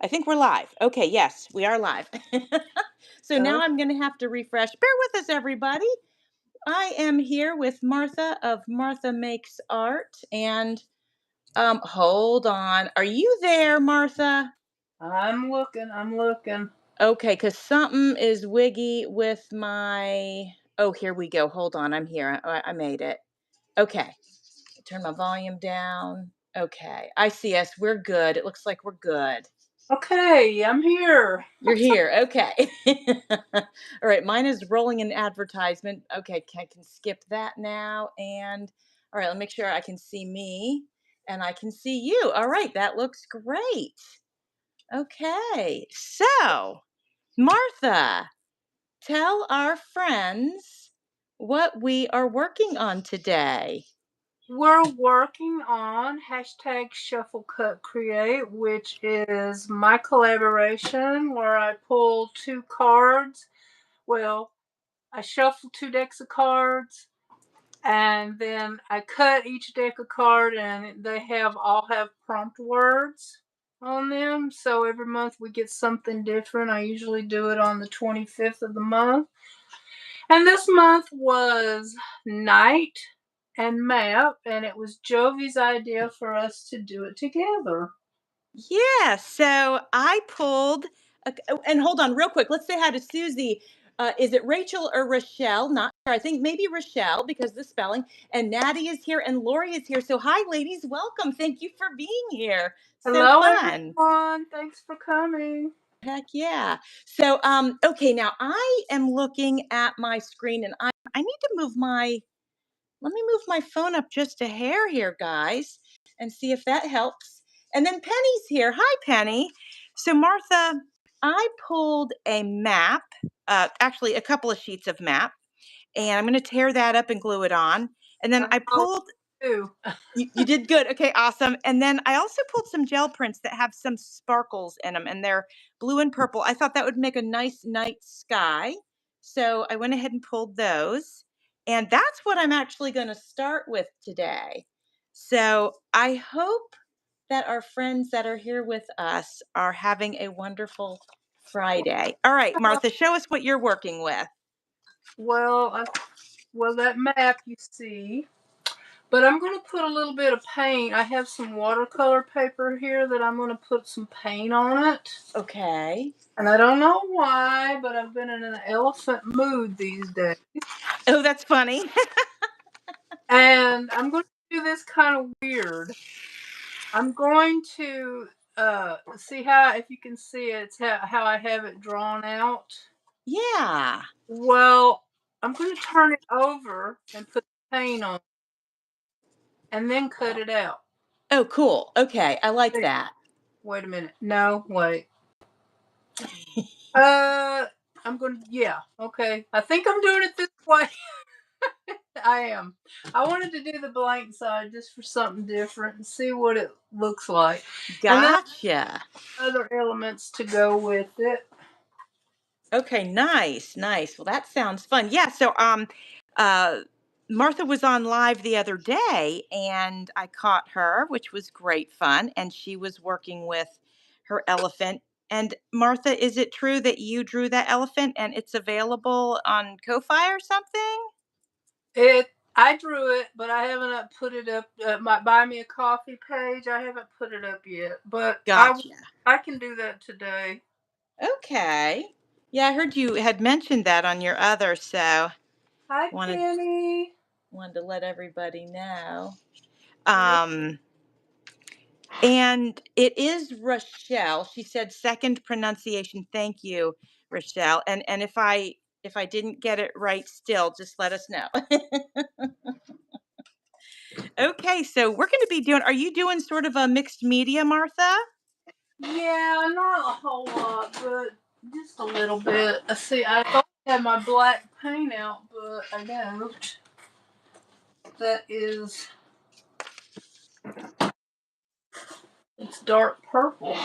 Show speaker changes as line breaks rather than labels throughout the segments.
I think we're live. Okay, yes, we are live. So now
Oh,
I'm going to have to refresh. Bear with us, everybody. I am here with Martha of Martha Makes Art. And hold on. Are you there, Martha?
I'm looking.
Okay, because something is wiggy with my. Oh, here we go. Hold on. I'm here. I made it. Okay. Turn my volume down. Okay. I see us. We're good. It looks like we're good.
Okay, I'm here.
You're here. Okay. All right. Mine is rolling an advertisement. Okay. I can skip that now. And all right. Let me make sure I can see me and I can see you. All right. That looks great. Okay. So, Martha, tell our friends what we are working on today.
We're working on hashtag Shuffle Cut Create, which is my collaboration where I pull two cards. Well, I shuffle two decks of cards and then I cut each deck of card and they all have prompt words on them. So every month we get something different. I usually do it on the 25th of the month. And this month was night and map, and it was Jovi's idea for us to do it together.
Yeah, so I pulled, and hold on real quick. Let's say hi to Susie. Is it Rachel or Rochelle? Not sure. I think maybe Rochelle because of the spelling. And Natty is here and Lori is here. So hi, ladies. Welcome. Thank you for being here. So
Hello,
fun.
everyone. Thanks for coming.
Heck yeah. So, okay, now I am looking at my screen and I need to let me move my phone up just a hair here, guys, and see if that helps. And then Penny's here. Hi, Penny. So, Martha, I pulled a map, actually, a couple of sheets of map, and I'm going to tear that up and glue it on. And then I
Oh,
pulled,
too.
you did good. Okay, awesome. And then I also pulled some gel prints that have some sparkles in them, and they're blue and purple. I thought that would make a nice night sky. So I went ahead and pulled those. And that's what I'm actually going to start with today. So I hope that our friends that are here with us are having a wonderful Friday. All right, Martha, show us what you're working with.
Well, that map you see, but I'm going to put a little bit of paint. I have some watercolor paper here that I'm going to put some paint on it.
Okay.
And I don't know why, but I've been in an elephant mood these days.
Oh, that's funny.
And I'm going to do this kind of weird. I'm going to see how, if you can see it, it's how I have it drawn out.
Yeah.
Well, I'm going to turn it over and put the paint on and then cut it out.
Oh, cool. Okay. I like that.
Wait a minute. No, wait. Uh, I'm going to, yeah, okay. I think I'm doing it this way. I am. I wanted to do the blank side just for something different and see what it looks like. And then
Gotcha.
other elements to go with it.
Okay, nice, nice. Well, that sounds fun. Yeah, so uh Martha was on live the other day and I caught her, which was great fun, and she was working with her elephant. And Martha, is it true that you drew that elephant and it's available on Ko-Fi or something?
I drew it, but I haven't put it up. My Buy Me a Coffee page, I haven't put it up yet, but
Gotcha.
I can do that today.
Okay. Yeah, I heard you had mentioned that on your other, so
Hi,
wanted
Penny.
wanted to let everybody know.
Hey.
Um And it is Rochelle. She said second pronunciation. Thank you, Rochelle. And if I didn't get it right still, just let us know. Okay, so we're going to be doing, are you doing sort of a mixed media, Martha?
Yeah, not a whole lot, but just a little bit. See, I thought I had my black paint out, but I don't. That is, it's dark purple.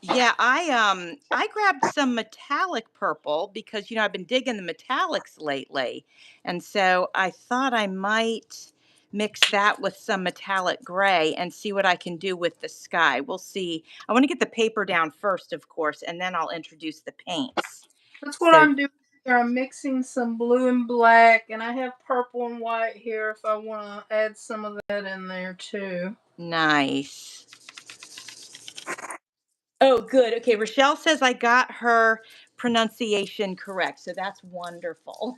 Yeah, I grabbed some metallic purple because I've been digging the metallics lately. And so I thought I might mix that with some metallic gray and see what I can do with the sky. We'll see. I want to get the paper down first, of course, and then I'll introduce the paints.
That's what
So
I'm doing here. I'm mixing some blue and black, and I have purple and white here if I want to add some of that in there too.
nice. Oh, good. Okay, Rochelle says I got her pronunciation correct, so that's wonderful.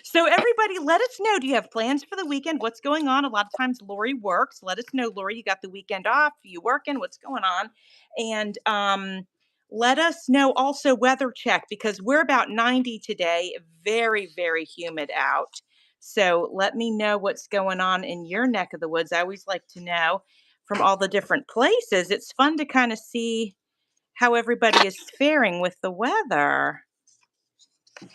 So everybody, let us know. Do you have plans for the weekend? What's going on? A lot of times Lori works. Let us know, Lori, you got the weekend off. You working? What's going on? And let us know also weather check because we're about 90 today. Very, very humid out. So let me know what's going on in your neck of the woods. I always like to know from all the different places. It's fun to kind of see how everybody is faring with the weather.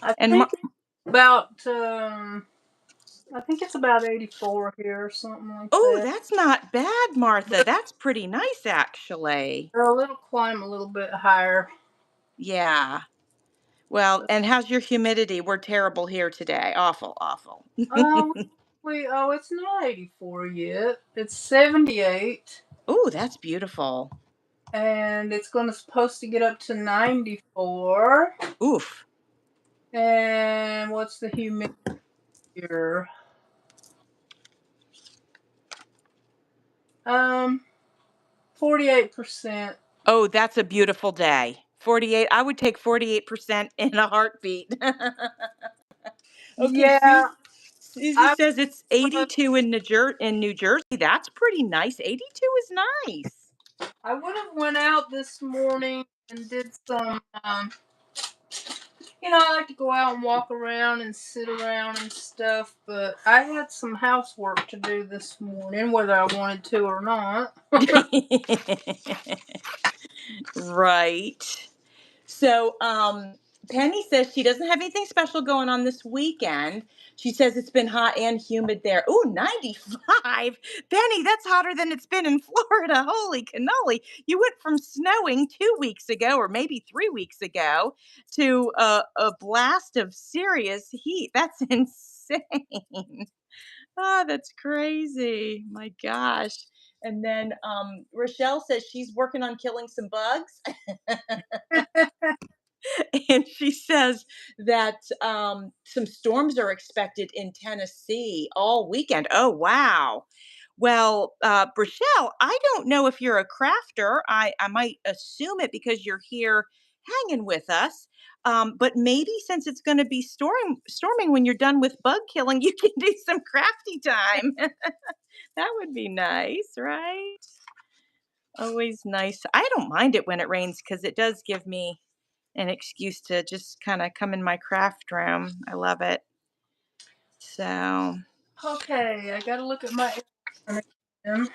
I
And
think it's about I think it's about 84 here or something like
oh,
that.
that's not bad, Martha. That's pretty nice, actually.
So it'll climb a little bit higher.
Yeah. Well, and how's your humidity? We're terrible here today. Awful, awful.
Uh, it's not 84 yet. It's 78,
Oh, that's beautiful.
and it's going to supposed to get up to 94.
Oof.
And what's the humidity here? Um, 48%.
Oh, that's a beautiful day. 48. I would take 48% in a heartbeat. Okay,
Yeah,
Susie
I
says it's
uh,
82 in New Jersey. That's pretty nice. 82 is nice.
I would have went out this morning and did some I like to go out and walk around and sit around and stuff, but I had some housework to do this morning, whether I wanted to or not.
Right. So, Penny says she doesn't have anything special going on this weekend. She says it's been hot and humid there. Ooh, 95. Penny, that's hotter than it's been in Florida. Holy cannoli. You went from snowing 2 weeks ago, or maybe 3 weeks ago, to a blast of serious heat. That's insane. Ah, that's crazy. My gosh. And then Rochelle says she's working on killing some bugs. And she says that some storms are expected in Tennessee all weekend. Oh, wow. Well, Rochelle, I don't know if you're a crafter. I might assume it because you're here hanging with us. But maybe since it's going to be storming when you're done with bug killing, you can do some crafty time. That would be nice, right? Always nice. I don't mind it when it rains because it does give me an excuse to just kind of come in my craft room. I love it. So,
Okay, I gotta look at my again.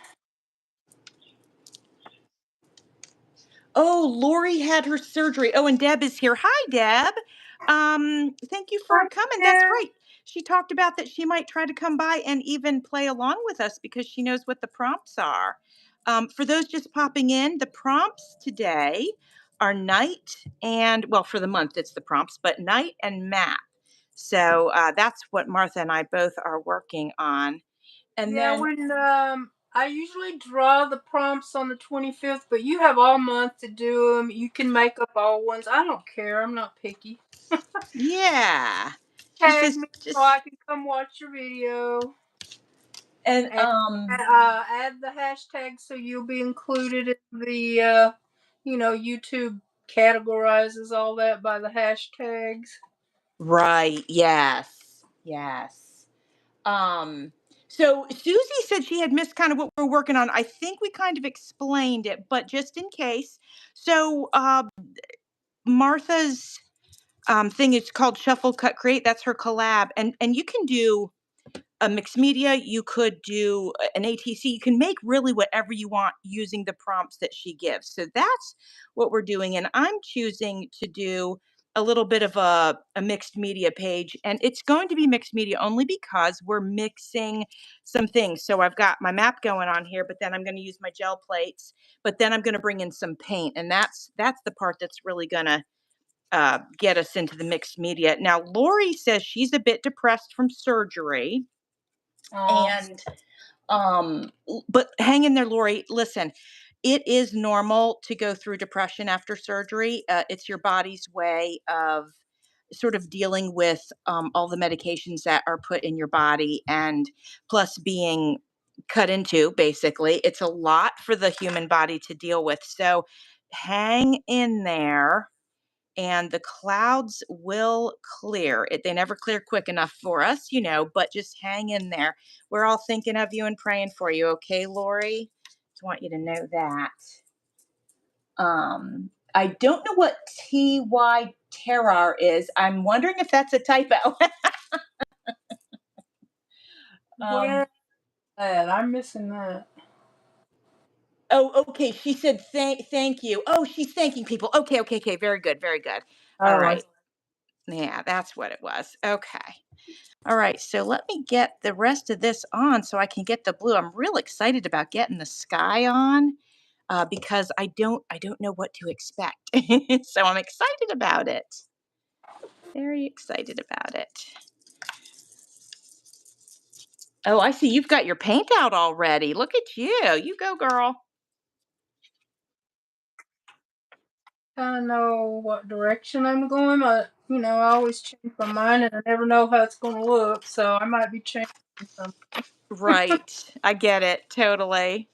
oh, Lori had her surgery. Oh, and Deb is here. Hi, Deb. Thank you for
Hi
coming. That's
there.
right. She talked about that she might try to come by and even play along with us because she knows what the prompts are. For those just popping in, the prompts today are night and, well, for the month it's the prompts, but night and map. So that's what Martha and I both are working on. And
Yeah,
then
when I usually draw the prompts on the 25th, but you have all month to do them. You can make up all ones. I don't care. I'm not picky.
yeah. She
Tag
says
me so
just
I can come watch your video.
and
And add the hashtag so you'll be included in the YouTube categorizes all that by the hashtags.
right, yes. Yes. Um so Susie said she had missed kind of what we're working on. I think we kind of explained it, but just in case. So Martha's thing is called Shuffle Cut Create. That's her collab. And you can do a mixed media, you could do an ATC, you can make really whatever you want using the prompts that she gives. So that's what we're doing. And I'm choosing to do a little bit of a mixed media page. And it's going to be mixed media only because we're mixing some things. So I've got my map going on here, but then I'm going to use my gel plates, but then I'm going to bring in some paint. And that's the part that's really going to get us into the mixed media. Now, Lori says she's a bit depressed from surgery.
Oh,
And but hang in there, Lori. Listen, it is normal to go through depression after surgery. It's your body's way of sort of dealing with all the medications that are put in your body, and plus being cut into, basically. It's a lot for the human body to deal with. So hang in there and the clouds will clear. They never clear quick enough for us, but just hang in there. We're all thinking of you and praying for you, okay, Lori? Just want you to know that. I don't know what TY Terrar is. I'm wondering if that's a typo. um,
where that? I'm missing that.
oh, okay. She said thank you. Oh, she's thanking people. Okay, okay, okay. Very good, very good. All
Oh,
right. Yeah, that's what it was. Okay. All right, so let me get the rest of this on so I can get the blue. I'm real excited about getting the sky on because I don't know what to expect. So I'm excited about it. Very excited about it. Oh, I see you've got your paint out already. Look at you. You go, girl.
kind of know what direction I'm going, but I always change my mind, and I never know how it's going to look. So I might be changing something.
Right. I get it. Totally.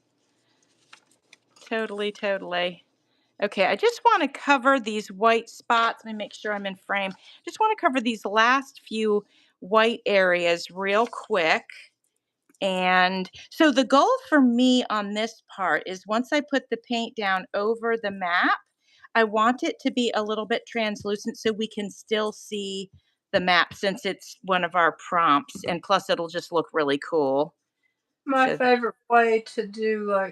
Totally, totally. Okay, I just want to cover these white spots. Let me make sure I'm in frame. Just want to cover these last few white areas real quick. And so the goal for me on this part is once I put the paint down over the map, I want it to be a little bit translucent so we can still see the map since it's one of our prompts. And plus, it'll just look really cool.
My
So,
favorite way to do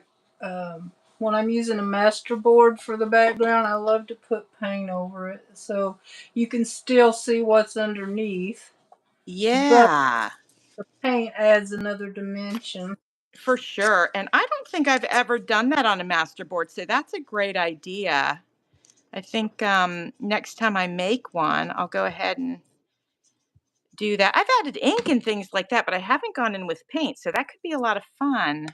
when I'm using a master board for the background, I love to put paint over it so you can still see what's underneath, but
yeah.
the paint adds another dimension.
For sure, and I don't think I've ever done that on a masterboard, so that's a great idea. I think, next time I make one, I'll go ahead and do that. I've added ink and things like that, but I haven't gone in with paint, so that could be a lot of fun.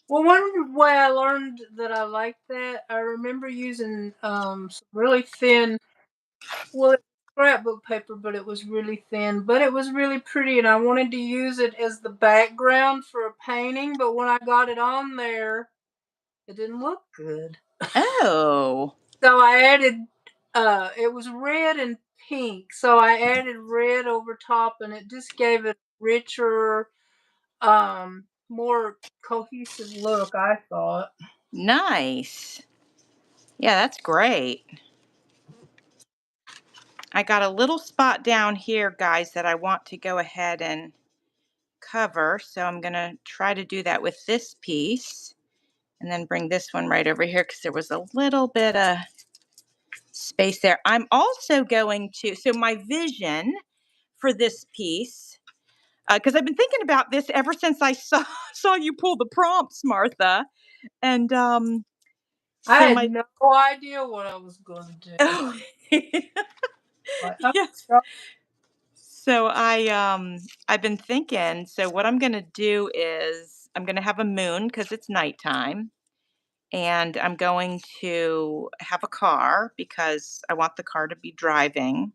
Well, one way I learned that I like that, I remember using some really thin, well, it's scrapbook paper, but it was really thin, but it was really pretty, and I wanted to use it as the background for a painting, but when I got it on there, it didn't look good.
Oh,
So I added, it was red and pink, so I added red over top, and it just gave it richer, more cohesive look, I thought.
nice. Yeah, that's great. I got a little spot down here, guys, that I want to go ahead and cover, so I'm gonna try to do that with this piece, and then bring this one right over here because there was a little bit of space there. I'm also going to, so my vision for this piece, because I've been thinking about this ever since I saw saw you pull the prompts, Martha, and
I
so
had
my
no idea what I was going to do.
oh
Like, oh,
yes.
God.
So I've been thinking. So what I'm gonna do is I'm gonna have a moon because it's nighttime, and I'm going to have a car because I want the car to be driving.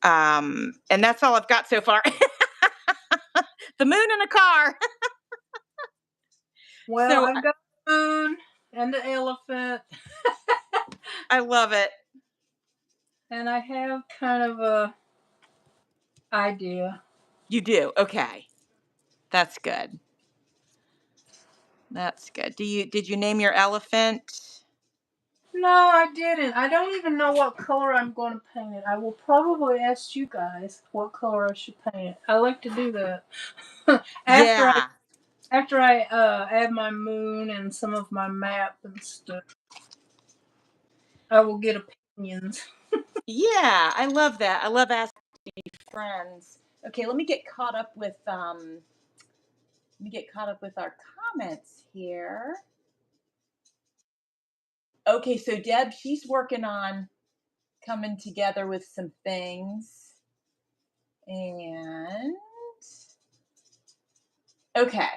And that's all I've got so far. The moon and a car.
Well,
So
I've got the moon and the elephant,
I love it.
and I have kind of a idea.
You do. Okay. That's good. That's good. Did you name your elephant?
No, I didn't. I don't even know what color I'm going to paint it. I will probably ask you guys what color I should paint it. I like to do that. after I
Yeah.
after I add my moon and some of my map and stuff, I will get opinions.
Yeah, I love that. I love asking friends. Okay, let me get caught up with our comments here. Okay, so Deb, she's working on coming together with some things. And Okay.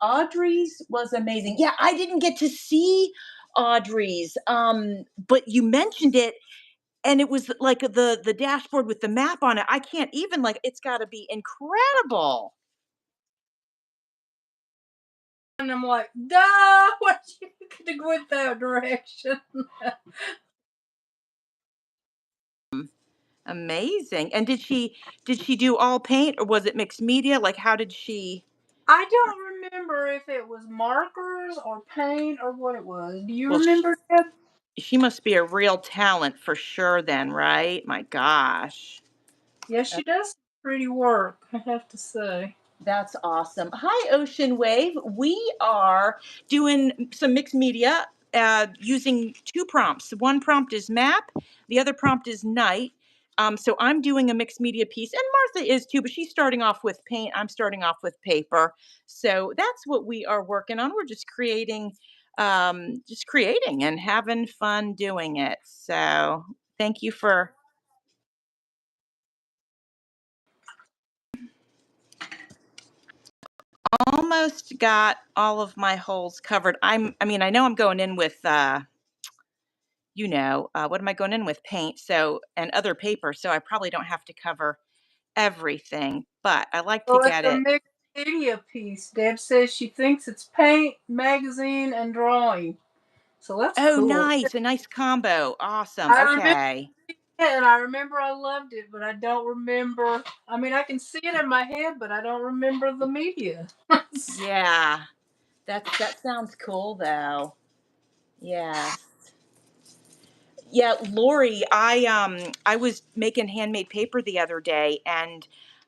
Audrey's was amazing. Yeah, I didn't get to see Audrey's, but you mentioned it, and it was like the dashboard with the map on it. I can't even like. It's got to be incredible.
And I'm like, duh, what you could go in that direction.
Amazing. And did she do all paint or was it mixed media? Like how did she?
I don't remember if it was markers or paint or what it was. Do you
Well,
remember that?
she must be a real talent for sure then, right? My gosh.
Yes, she does pretty work, I have to say.
That's awesome. Hi, Ocean Wave. We are doing some mixed media using two prompts. One prompt is map, the other prompt is night. So I'm doing a mixed media piece, and Martha is too, but she's starting off with paint. I'm starting off with paper. So that's what we are working on. We're just creating and having fun doing it. So thank you for almost got all of my holes covered. I know I'm going in with what am I going in with? Paint, so and other paper, so I probably don't have to cover everything, but I like to
Well, it's
get
a
it.
mixed media piece. Deb says she thinks it's paint, magazine, and drawing. So that's
Oh,
cool.
nice, a nice combo. Awesome.
I remember
Okay.
it, and I remember I loved it, but I don't remember. I mean, I can see it in my head, but I don't remember the media.
Yeah. That sounds cool though. Yeah. Yeah, Lori, I was making handmade paper the other day and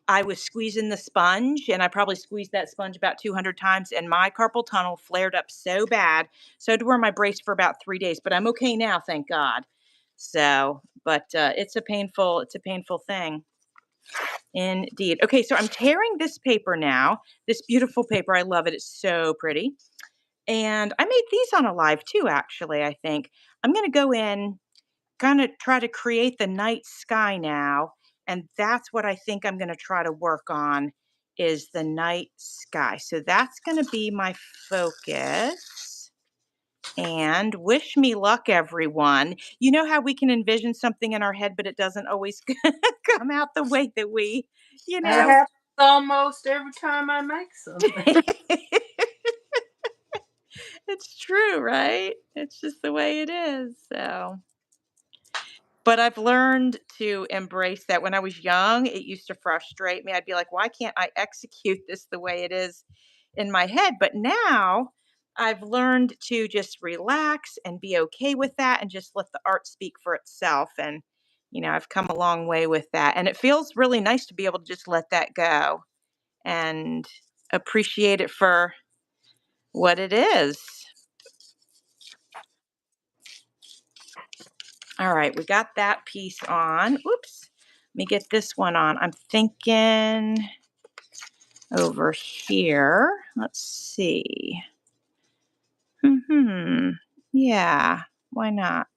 I was squeezing the sponge and I probably squeezed that sponge about 200 times and my carpal tunnel flared up so bad. So I had to wear my brace for about 3 days, but I'm okay now, thank God. So, but it's a painful thing. Indeed. Okay, so I'm tearing this paper now. This beautiful paper. I love it. It's so pretty. And I made these on a live too, actually, I think. I'm going to go in gonna try to create the night sky now, and that's what I think I'm gonna try to work on is the night sky. So that's gonna be my focus. And wish me luck, everyone. You know how we can envision something in our head, but it doesn't always come out the way that we, you
And it
know.
happens almost every time I make something.
It's true, right? It's just the way it is. So. But I've learned to embrace that. When I was young, it used to frustrate me. I'd be like, "Why can't I execute this the way it is in my head?" But now I've learned to just relax and be okay with that and just let the art speak for itself. And, I've come a long way with that. And it feels really nice to be able to just let that go and appreciate it for what it is. All right, we got that piece on. Oops. Let me get this one on. I'm thinking over here. Let's see. Hmm. Yeah. Why not?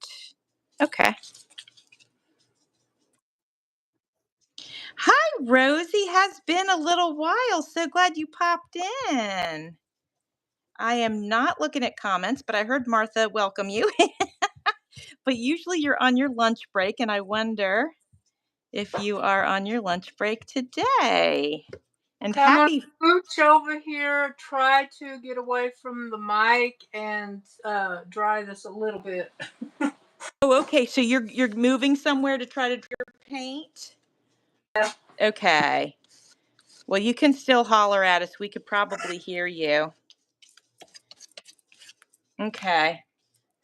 Okay. Hi, Rosie. Has been a little while. So glad you popped in. I am not looking at comments, but I heard Martha welcome you. But usually you're on your lunch break, and I wonder if you are on your lunch break today. And
Okay, I'm gonna
happy.
scooch over here, try to get away from the mic, and dry this a little bit.
Oh, okay. So you're moving somewhere to try to do your paint?
Yeah.
Okay. Well, you can still holler at us. We could probably hear you. Okay.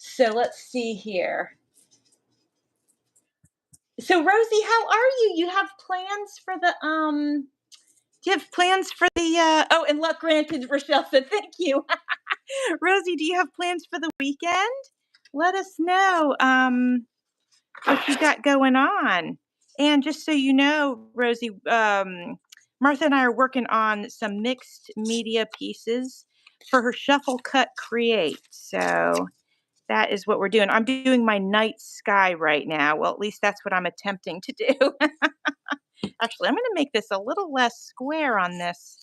So let's see here. So Rosie, how are you? You have plans for the do you have plans for the oh, and luck granted, Rochelle said thank you. Rosie, do you have plans for the weekend? Let us know what you got going on. And just so you know, Rosie, Martha and I are working on some mixed media pieces for her Shuffle Cut Create. So that is what we're doing. I'm doing my night sky right now. Well, at least that's what I'm attempting to do. Actually, I'm going to make this a little less square on this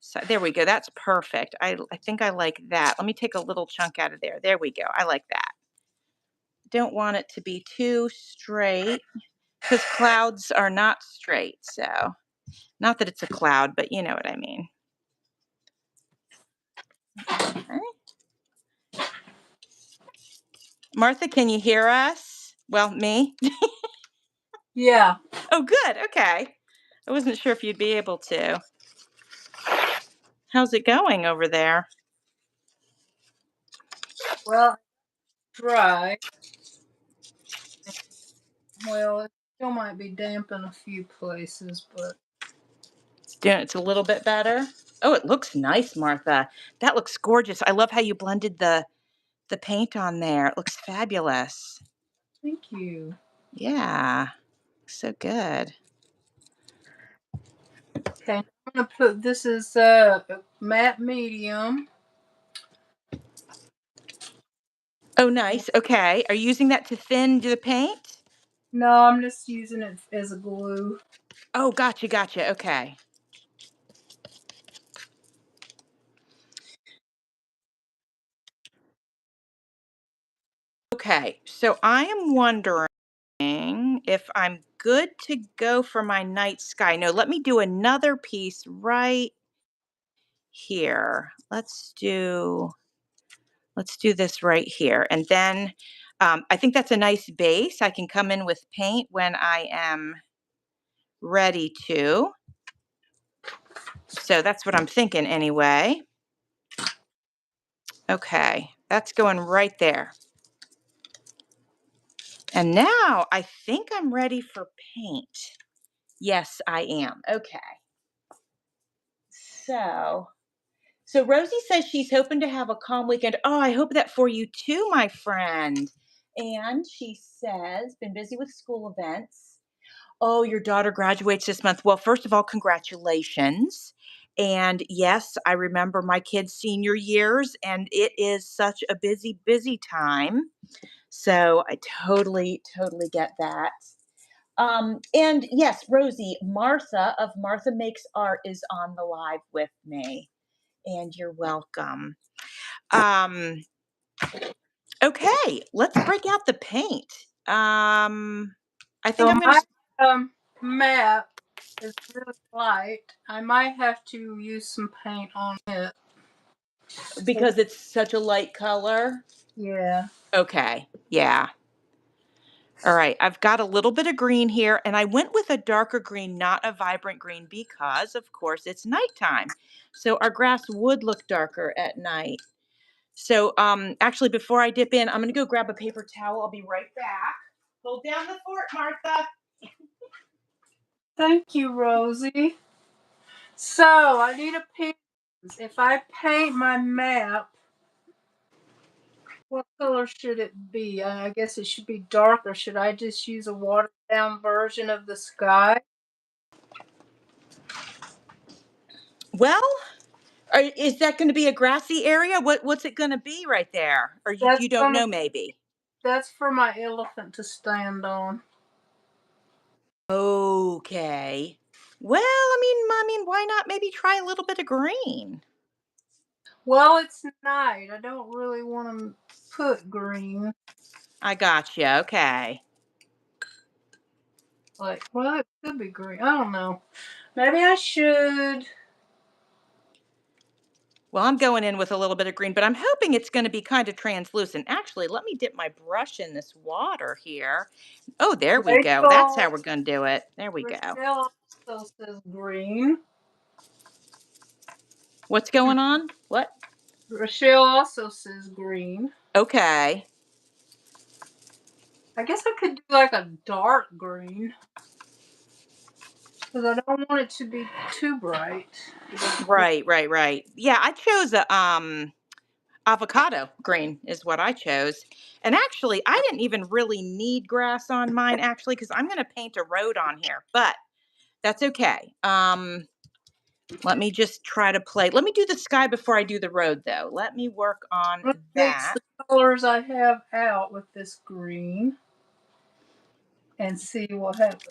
So there we go. That's perfect. I think I like that. Let me take a little chunk out of there. There we go. I like that. Don't want it to be too straight because clouds are not straight. So not that it's a cloud, but you know what I mean. Okay. Martha, can you hear us? Well, me.
Yeah.
Oh, good. Okay. I wasn't sure if you'd be able to. How's it going over there?
Well, dry. Well, it still might be damp in a few places, but
It's a little bit better. Oh, it looks nice, Martha. That looks gorgeous. I love how you blended the paint on there. It looks fabulous.
thank you.
Yeah, so good.
Okay, I'm gonna put this is matte medium.
Oh, nice. Okay. Are you using that to thin the paint?
No, I'm just using it as a glue.
Oh, gotcha, gotcha. Okay. Okay. So I am wondering if I'm good to go for my night sky. No, let me do another piece right here. Let's do this right here. And then I think that's a nice base. I can come in with paint when I am ready to. So that's what I'm thinking anyway. Okay, that's going right there. And now I think I'm ready for paint. Yes, I am. Okay. So So Rosie says she's hoping to have a calm weekend. Oh, I hope that for you too, my friend. And she says, been busy with school events. Oh, your daughter graduates this month. Well, first of all, congratulations. And yes, I remember my kids' senior years, and it is such a busy, busy time. So I totally, totally get that. And yes, Rosie, Martha of Martha Makes Art is on the live with me, and you're welcome. Um, okay, let's break out the paint. I think
So
I'm gonna
my map is really light. I might have to use some paint on it.
because it's such a light color.
Yeah.
Okay, yeah. All right, I've got a little bit of green here, and I went with a darker green, not a vibrant green, because of course it's nighttime. So our grass would look darker at night. So actually before I dip in, I'm gonna go grab a paper towel. I'll be right back. Hold down the fort, Martha.
Thank you, Rosie. So I need a piece. If I paint my map, what color should it be? I guess it should be darker. Should I just use a watered down version of the sky?
Well, is that going to be a grassy area? What's it going to be right there? Or you,
That's
you don't
gonna
know maybe?
that's for my elephant to stand on.
Okay. Well, I mean, why not maybe try a little bit of green?
Well, it's night. I don't really want to put green.
I gotcha. Okay.
Like, well, it could be green. I don't know. Maybe I should.
Well, I'm going in with a little bit of green, but I'm hoping it's going to be kind of translucent. Actually, let me dip my brush in this water here. Oh, there we go. That's how
Rachel,
we're going to do it. There we go.
Rochelle also says green.
What's going on? What?
Rochelle also says green.
Okay.
I guess I could do like a dark green because I don't want it to be too bright.
Right, right, right. Yeah, I chose a avocado green is what I chose. And actually, I didn't even really need grass on mine actually because I'm going to paint a road on here. But that's okay. Let me just try to play. Let me do the sky before I do the road though. Let me work on
I'm gonna mix
that.
the colors I have out with this green and see what happens.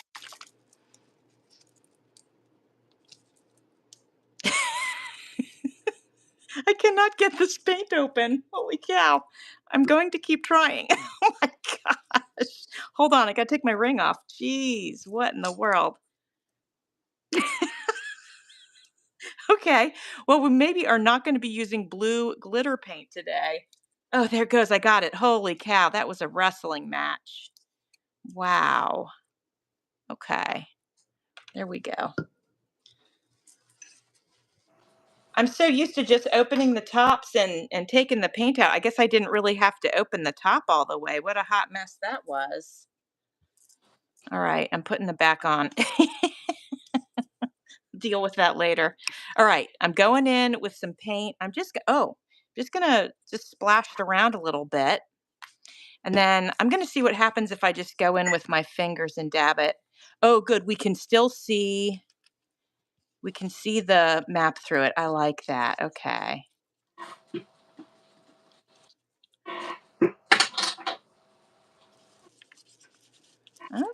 I cannot get this paint open. Holy cow. I'm going to keep trying. Oh my gosh. Hold on, I gotta take my ring off. Jeez, what in the world? Okay. Well, we maybe are not gonna be using blue glitter paint today. Oh, there it goes. I got it. Holy cow, that was a wrestling match. Wow. Okay. There we go. I'm so used to just opening the tops and taking the paint out. I guess I didn't really have to open the top all the way. What a hot mess that was. All right, I'm putting the back on. Deal with that later. All right, I'm going in with some paint. Just gonna just splash it around a little bit. And then I'm gonna see what happens if I just go in with my fingers and dab it. Oh, good. We can see the map through it. I like that. Okay.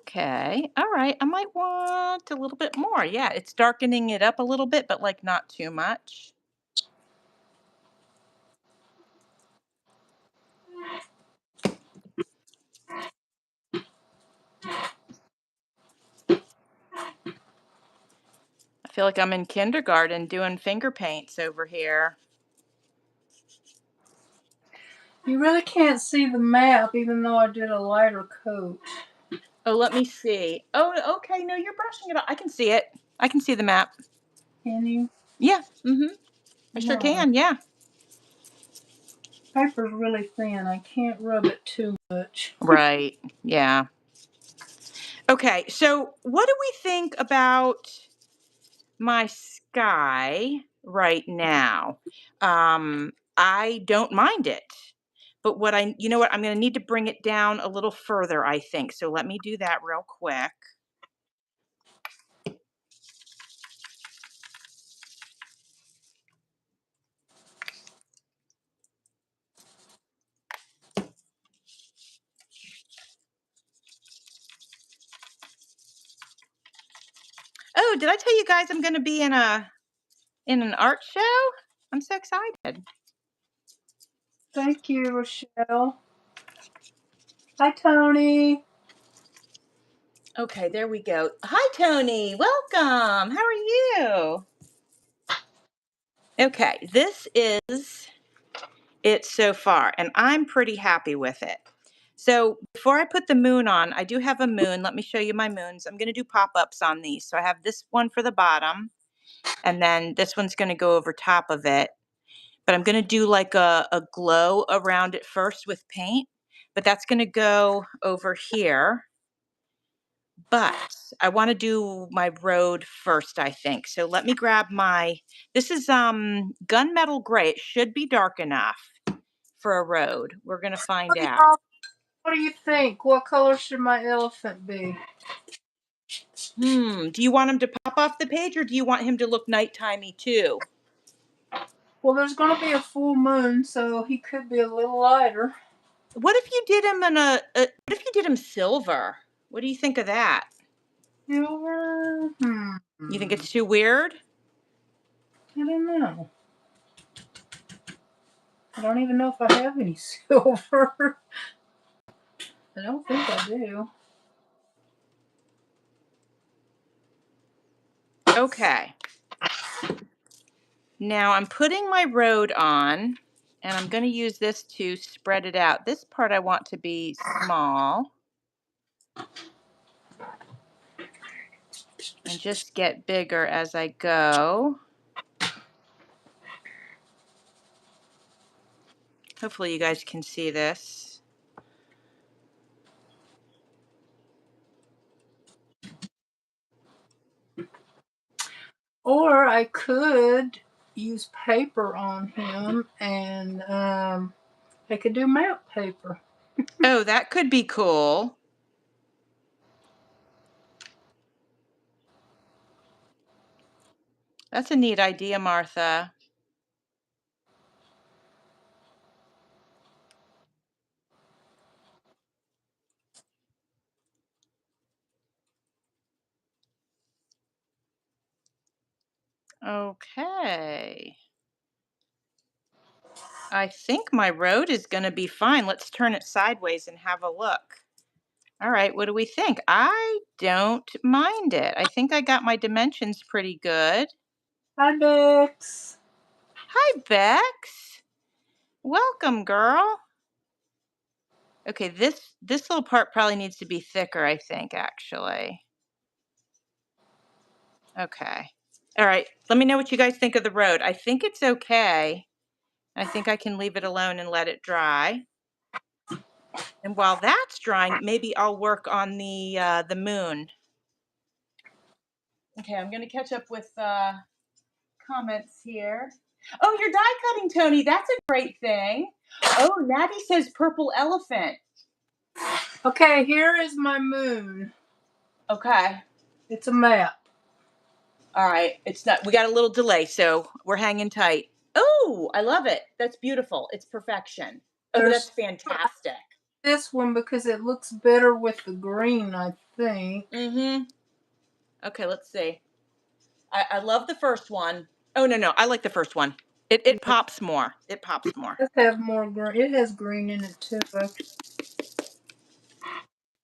Okay. All right. I might want a little bit more. Yeah, it's darkening it up a little bit, but like not too much. I feel like I'm in kindergarten doing finger paints over here.
You really can't see the map even though I did a lighter coat.
Oh, let me see. Oh, okay. No, you're brushing it off. I can see it. I can see the map.
Can you?
Yeah. Mm-hmm. I sure
No.
can. Yeah.
Paper's really thin. I can't rub it too much.
Right. Yeah. Okay. So, what do we think about my sky right now? I don't mind it. But you know what? I'm going to need to bring it down a little further, I think. So let me do that real quick. Oh, did I tell you guys I'm going to be in an art show? I'm so excited.
Thank you, Rochelle. Hi, Tony.
Okay, there we go. Hi, Tony. Welcome. How are you? Okay, this is it so far, and I'm pretty happy with it. So before I put the moon on, I do have a moon. Let me show you my moons. I'm going to do pop-ups on these. So I have this one for the bottom, and then this one's going to go over top of it. But I'm going to do like a glow around it first with paint, but that's going to go over here. But I want to do my road first, I think. So let me grab this is gunmetal gray. It should be dark enough for a road. We're going to find out.
What do you think? What color should my elephant be?
Do you want him to pop off the page or do you want him to look nighttimey too?
Well, there's going to be a full moon, so he could be a little lighter.
What if you did him what if you did him silver? What do you think of that?
Silver?
You think it's too weird?
I don't know. I don't even know if I have any silver. I don't think I do.
Okay. Now I'm putting my road on and I'm going to use this to spread it out. This part I want to be small and just get bigger as I go. Hopefully you guys can see this.
Or I could use paper on him and I could do map paper.
Oh, that could be cool. That's a neat idea, Martha. Okay. I think my road is going to be fine. Let's turn it sideways and have a look. All right, what do we think? I don't mind it. I think I got my dimensions pretty good.
Hi, Bex.
Hi, Bex. Welcome, girl. Okay, this little part probably needs to be thicker, I think, actually. Okay. All right. Let me know what you guys think of the road. I think it's okay. I think I can leave it alone and let it dry. And while that's drying, maybe I'll work on the moon. Okay, I'm gonna catch up with comments here. Oh, you're die cutting, Tony. That's a great thing. Oh, Natty says purple elephant.
Okay, here is my moon.
Okay.
It's a map.
All right. It's not. We got a little delay, so we're hanging tight. Oh, I love it. That's beautiful. It's perfection. Oh, that's
There's
fantastic.
this one because it looks better with the green, I think.
Mm-hmm. Okay, let's see. I love the first one. Oh no, I like the first one. It
Yeah,
pops more. It pops more.
it does have more green. It has green in it too.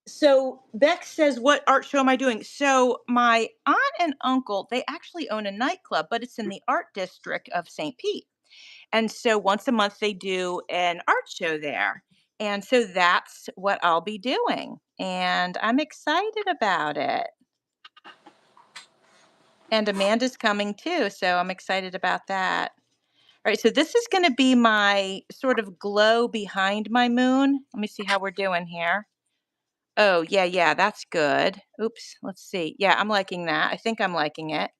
So Bex says, "What art show am I doing?" So my aunt and uncle, they actually own a nightclub, but it's in the art district of St. Pete. And so once a month they do an art show there. And so that's what I'll be doing. And I'm excited about it. And Amanda's coming too, so I'm excited about that. All right, so this is going to be my sort of glow behind my moon. Let me see how we're doing here. Oh, yeah, that's good. Oops, let's see. Yeah, I'm liking that. I think I'm liking it.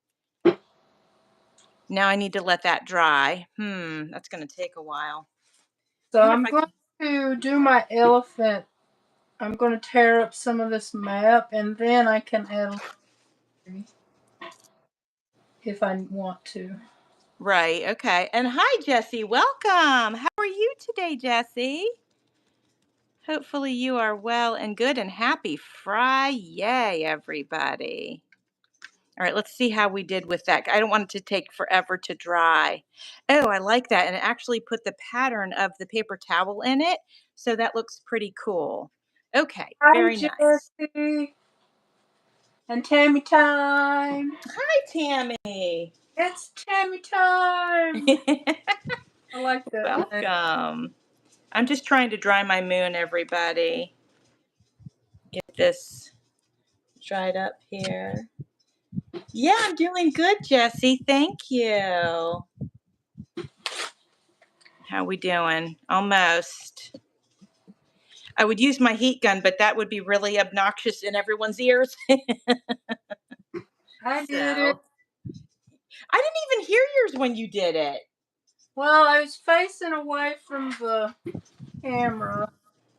Now I need to let that dry. That's going to take a while.
So
Wonder if
I'm
I
going
can.
to do my elephant. I'm going to tear up some of this map and then I can add a tree if I want to.
Right, okay. And hi, Jessie. Welcome. How are you today, Jessie? Hopefully you are well and good, and happy Friday, everybody. All right, let's see how we did with that. I don't want it to take forever to dry. Oh, I like that. And it actually put the pattern of the paper towel in it. So that looks pretty cool. Okay,
Hi,
very nice.
Jessie and Tammy time.
Hi, Tammy.
It's Tammy time. I like that name.
Welcome. I'm just trying to dry my moon, everybody. Get this dried up here. Yeah, I'm doing good, Jessie. Thank you. How we doing? Almost. I would use my heat gun, but that would be really obnoxious in everyone's ears.
I did it.
So I didn't even hear yours when you did it.
Well, I was facing away from the camera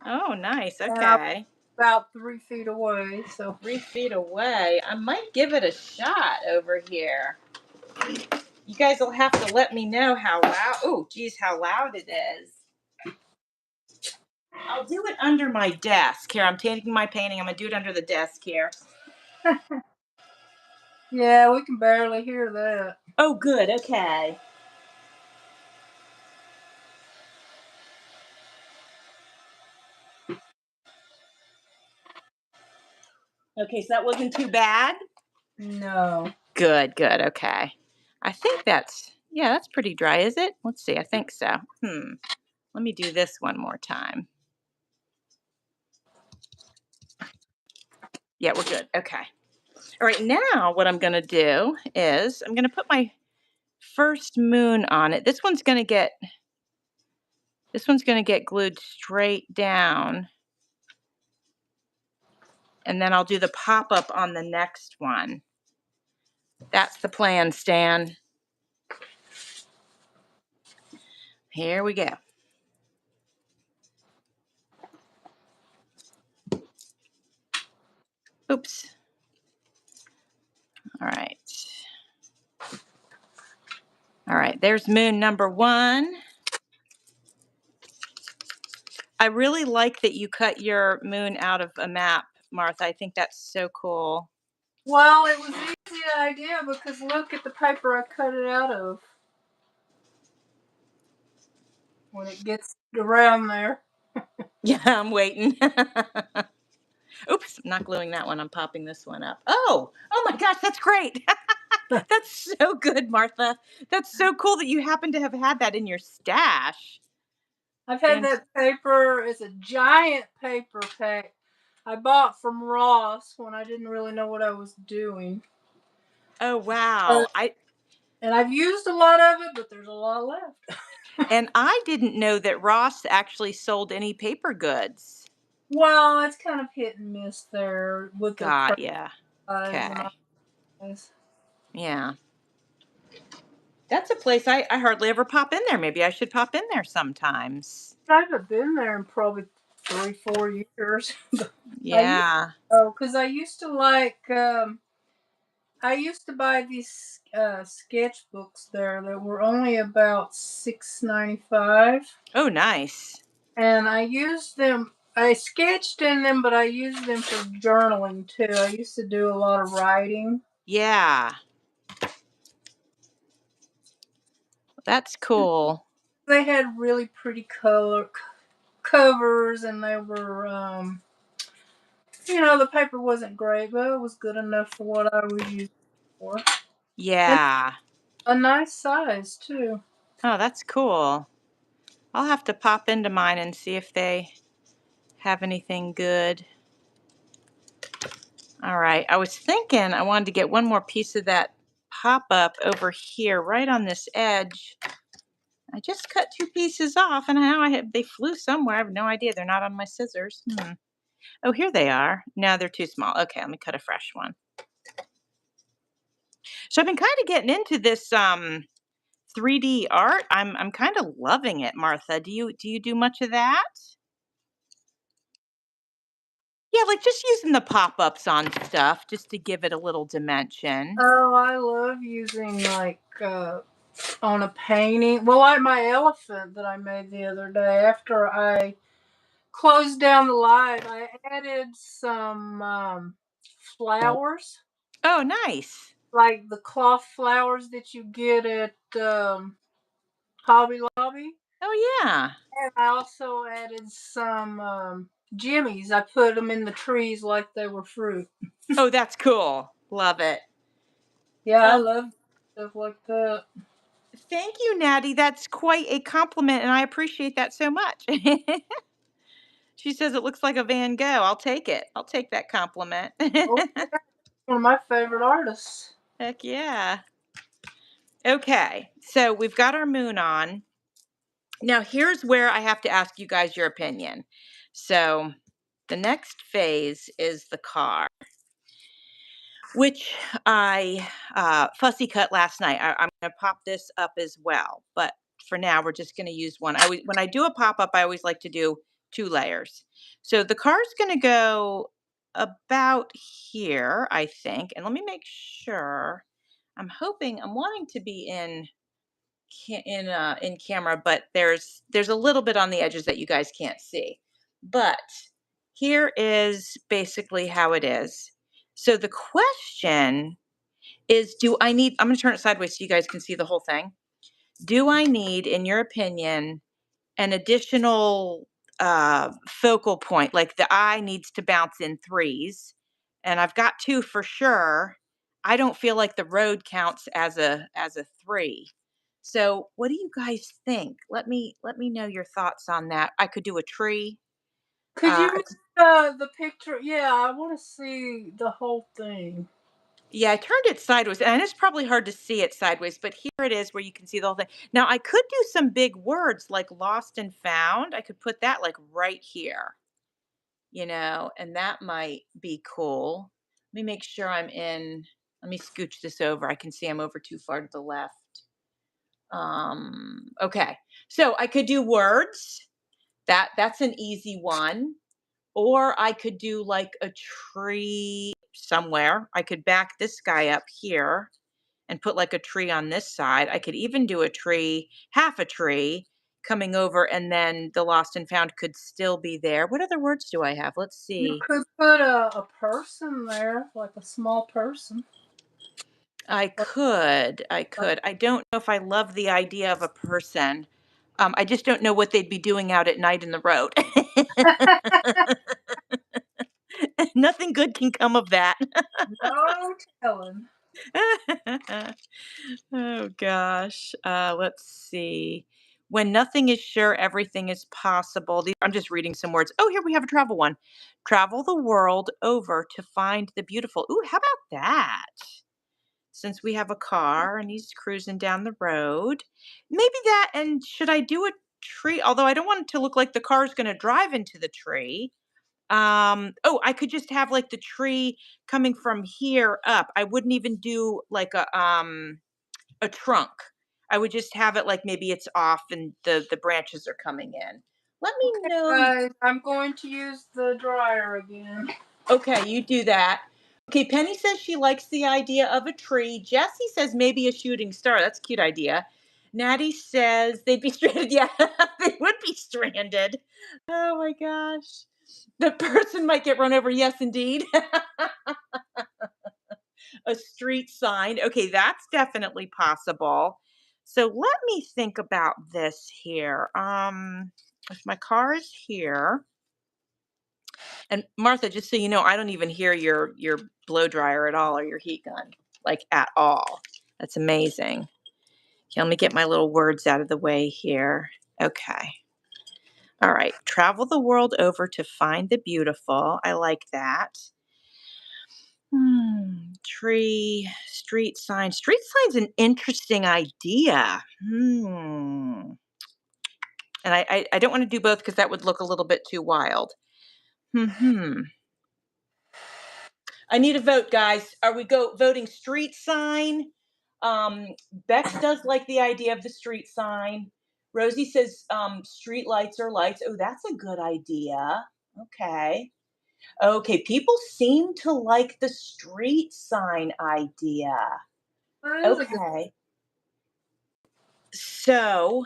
Oh, nice.
and I was
Okay.
about 3 feet away. So
3 feet away. I might give it a shot over here. You guys will have to let me know how loud. Oh, geez, how loud it is. I'll do it under my desk. Here, I'm taking my painting. I'm going to do it under the desk here.
yeah, we can barely hear that.
Oh, good. Okay. Okay, so that wasn't too bad.
No.
Good. Okay. I think yeah, that's pretty dry, is it? Let's see. I think so. Let me do this one more time. Yeah, we're good. Okay. All right. Now, what I'm going to do is I'm going to put my first moon on it. This one's going to get glued straight down. And then I'll do the pop-up on the next one. That's the plan, Stan. Here we go. Oops. All right. All right, there's moon number one. I really like that you cut your moon out of a map, Martha. I think that's so cool.
Well, it was an easy idea because look at the paper I cut it out of. when it gets around there.
Yeah, I'm waiting. Oops, I'm not gluing that one. I'm popping this one up. Oh my gosh, that's great. That's so good, Martha. That's so cool that you happen to have had that in your stash.
I've had
And
that paper. It's a giant paper pack I bought from Ross when I didn't really know what I was doing.
oh
Uh,
wow.
and I've used a lot of it, but there's a lot left.
I didn't know that Ross actually sold any paper goods.
Well, it's kind of hit and miss there with their price
Got ya.
and
Okay.
all this.
Yeah. That's a place I hardly ever pop in there. Maybe I should pop in there sometimes.
I haven't been there in probably 3, 4 years. I used
Yeah.
to, because I used to buy these sketchbooks there that were only about $6.95,
Oh, nice.
and I used them. I sketched in them, but I used them for journaling too. I used to do a lot of writing.
Yeah. That's cool.
They had really pretty covers, and they were, the paper wasn't great, but it was good enough for what I was using it for. And
Yeah.
a nice size too.
Oh, that's cool. I'll have to pop into mine and see if they have anything good. All right. I was thinking I wanted to get one more piece of that pop up over here, right on this edge. I just cut two pieces off, and now they flew somewhere. I have no idea. They're not on my scissors. Oh, here they are. No, they're too small. Okay, let me cut a fresh one. So I've been kind of getting into this 3D art. I'm kind of loving it, Martha. Do you do much of that? Yeah, like just using the pop-ups on stuff just to give it a little dimension.
Oh, I love using like on a painting. Well, like my elephant that I made the other day. After I closed down the live, I added some flowers,
Oh, nice.
like the cloth flowers that you get at Hobby Lobby.
Oh, yeah.
And I also added some jimmies. I put them in the trees like they were fruit.
Oh, that's cool. Love it.
Yeah, I
Oh,
love stuff like that.
thank you, Natty. That's quite a compliment, and I appreciate that so much. She says it looks like a Van Gogh. I'll take it. I'll take that compliment.
Oh, one of my favorite artists.
Heck yeah. Okay, so we've got our moon on. Now, here's where I have to ask you guys your opinion. So, the next phase is the car, which I fussy cut last night. I'm going to pop this up as well, but for now, we're just going to use one. When I do a pop up, I always like to do 2 layers. So the car's going to go about here, I think. And let me make sure. I'm wanting to be in camera, but there's a little bit on the edges that you guys can't see. But here is basically how it is. So the question is, I'm going to turn it sideways so you guys can see the whole thing. Do I need, in your opinion, an additional focal point? Like the eye needs to bounce in threes, and I've got two for sure. I don't feel like the road counts as a three. So, what do you guys think? Let me know your thoughts on that. I could do a tree.
Could you
I
make the picture? Yeah, I want to see the whole thing.
Yeah, I turned it sideways, and it's probably hard to see it sideways, but here it is where you can see the whole thing. Now, I could do some big words like lost and found. I could put that like right here, and that might be cool. Let me make sure let me scooch this over. I can see I'm over too far to the left. Okay. So I could do words. That's an easy one. Or I could do like a tree somewhere. I could back this guy up here and put like a tree on this side. I could even do a tree, half a tree coming over, and then the lost and found could still be there. What other words do I have? Let's
You
see.
could put a person there, like a small person.
I
Like,
could. I
like
could. I don't know if I love the idea of a person. I just don't know what they'd be doing out at night in the road. Nothing good can come of that.
No telling.
Oh gosh. Let's see. When nothing is sure, everything is possible. I'm just reading some words. Oh, here we have a travel one. Travel the world over to find the beautiful. Ooh, how about that? Since we have a car and he's cruising down the road, maybe that. And should I do a tree? Although I don't want it to look like the car's going to drive into the tree. Oh, I could just have like the tree coming from here up. I wouldn't even do like a trunk. I would just have it like maybe it's off and the branches are coming in. Let me
Okay,
know.
guys, I'm going to use the dryer again.
Okay, you do that. Okay, Penny says she likes the idea of a tree. Jessie says maybe a shooting star. That's a cute idea. Natty says they'd be stranded. Yeah, they would be stranded. Oh my gosh. The person might get run over. Yes, indeed. A street sign. Okay, that's definitely possible. So let me think about this here. If my car is here, and Martha, just so you know, I don't even hear your blow dryer at all or your heat gun, like at all. That's amazing. Okay, let me get my little words out of the way here. Okay. All right. Travel the world over to find the beautiful. I like that. Tree, street sign. Street sign's an interesting idea. And I don't want to do both because that would look a little bit too wild. Hmm. I need a vote, guys. Are we voting street sign? Bex does like the idea of the street sign. Rosie says street lights or lights. Oh, that's a good idea. Okay. Okay, people seem to like the street sign idea.
That is a good.
Okay. So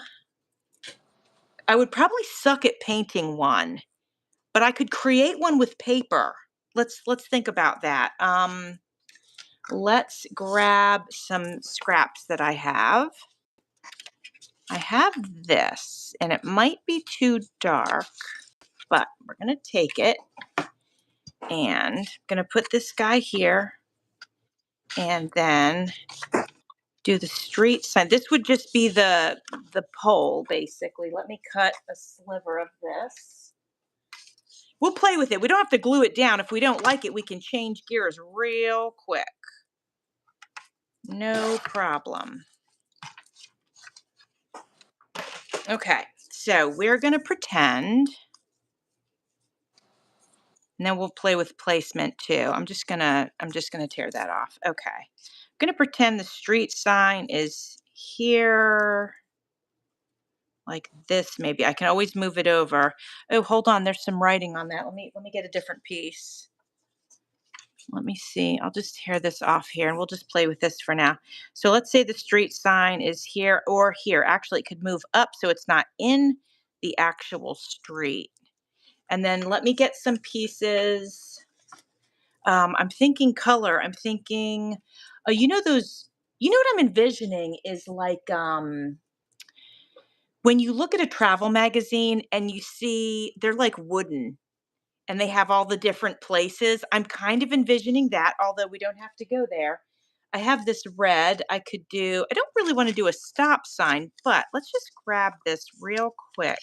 I would probably suck at painting one, but I could create one with paper. Let's think about that. Let's grab some scraps that I have. I have this, and it might be too dark, but we're gonna take it and I'm gonna put this guy here, and then do the street sign. This would just be the pole, basically. Let me cut a sliver of this. We'll play with it. We don't have to glue it down. If we don't like it, we can change gears real quick. No problem. Okay, so we're gonna pretend, and then we'll play with placement too. I'm just gonna tear that off. Okay. I'm gonna pretend the street sign is here like this. Maybe I can always move it over. Oh, hold on, there's some writing on that. Let me get a different piece. Let me see. I'll just tear this off here and we'll just play with this for now. So let's say the street sign is here or here. Actually, it could move up so it's not in the actual street. And then let me get some pieces. I'm thinking color. I'm thinking, what I'm envisioning is like when you look at a travel magazine and you see they're like wooden and they have all the different places. I'm kind of envisioning that, although we don't have to go there. I have this red. I don't really want to do a stop sign, but let's just grab this real quick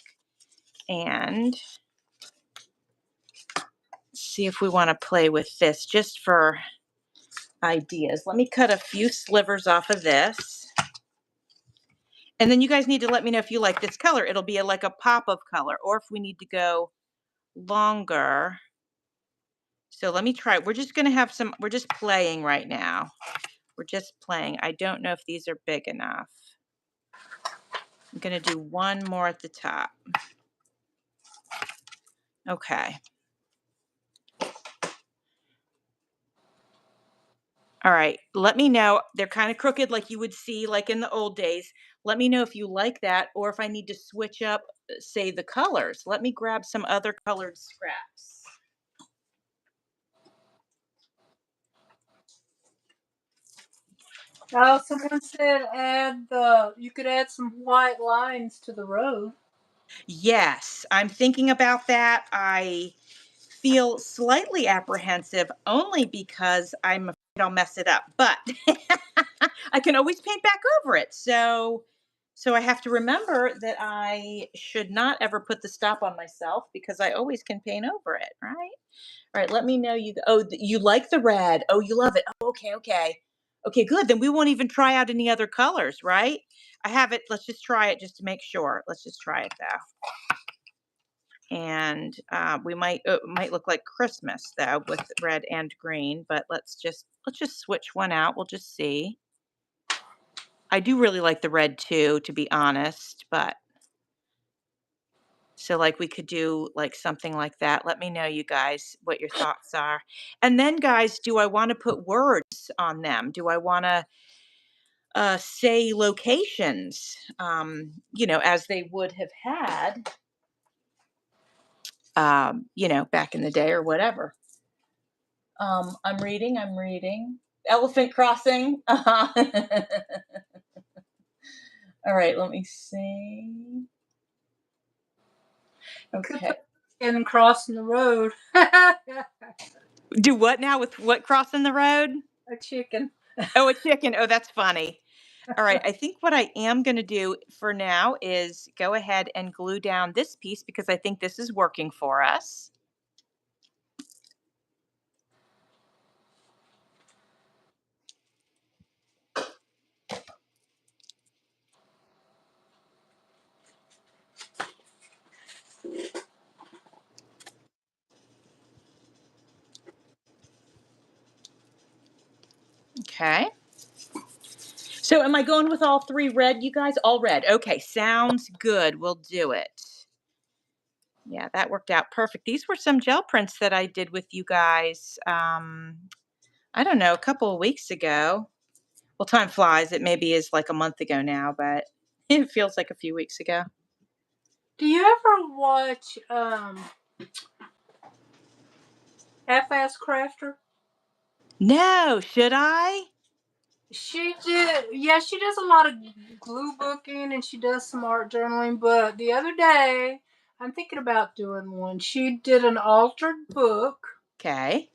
and see if we want to play with this just for ideas. Let me cut a few slivers off of this. And then you guys need to let me know if you like this color. It'll be like a pop of color, or if we need to go longer. So let me try. We're just playing right now. We're just playing. I don't know if these are big enough. I'm going to do one more at the top. Okay. All right. Let me know. They're kind of crooked like you would see like in the old days. Let me know if you like that or if I need to switch up, say, the colors. Let me grab some other colored scraps.
Oh, someone said you could add some white lines to the road.
Yes, I'm thinking about that. I feel slightly apprehensive only because I'm afraid I'll mess it up, but I can always paint back over it. So I have to remember that I should not ever put the stop on myself because I always can paint over it, right? All right, let me know you like the red. Oh, you love it. Oh, okay, okay. Okay, good. Then we won't even try out any other colors, right? I have it. Let's just try it just to make sure. Let's just try it though. And we might look like Christmas though with red and green, but let's just switch one out. We'll just see. I do really like the red too, to be honest, but so like we could do like something like that. Let me know, you guys, what your thoughts are. And then, guys, do I want to put words on them? Do I want to say locations, as they would have had, back in the day or whatever? I'm reading. Elephant crossing. All right, let me see.
You could
Okay.
put in crossing the road. A
Do what now with what crossing the road?
chicken.
Oh, a chicken. Oh, that's funny. All right, I think what I am going to do for now is go ahead and glue down this piece because I think this is working for us. Okay. So am I going with all three red, you guys? All red. Okay, sounds good. We'll do it. Yeah, that worked out perfect. These were some gel prints that I did with you guys, I don't know, a couple of weeks ago. Well, time flies. It maybe is like a month ago now, but it feels like a few weeks ago.
Do you ever watch Half-Ass Crafter?
No, should I?
She did, yeah, she does a lot of glue booking and she does some art journaling. But the other day, I'm thinking about doing one. She did an altered book,
Okay.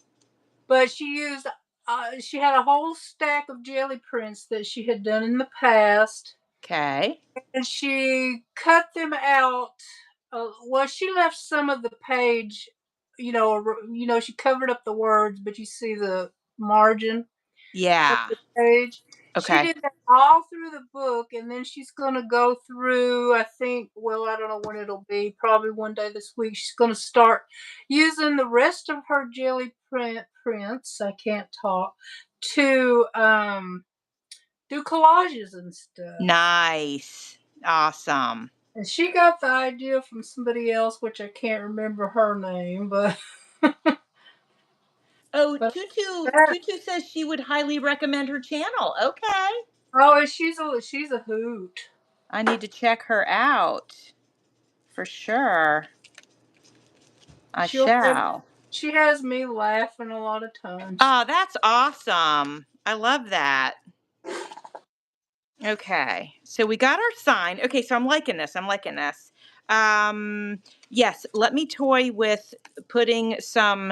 but she had a whole stack of jelly prints that she had done in the past,
Okay.
and she cut them out. Well, she left some of the page, she covered up the words, but you see the margin of
Yeah.
the page. She
Okay.
did that all through the book, and then she's going to go through, I think, well, I don't know when it'll be, probably one day this week. She's going to start using the rest of her jelly prints, I can't talk, to do collages and stuff.
Nice. Awesome.
And she got the idea from somebody else, which I can't remember her name, but
Oh,
but
Tutu
that,
Tutu says she would highly recommend her channel. Okay.
oh, and she's a hoot.
I need to check her out for sure. I
She'll
shall.
She has me laughing a lot of times.
Oh, that's awesome. I love that. Okay. So we got our sign. Okay, so I'm liking this. I'm liking this. Yes, let me toy with putting some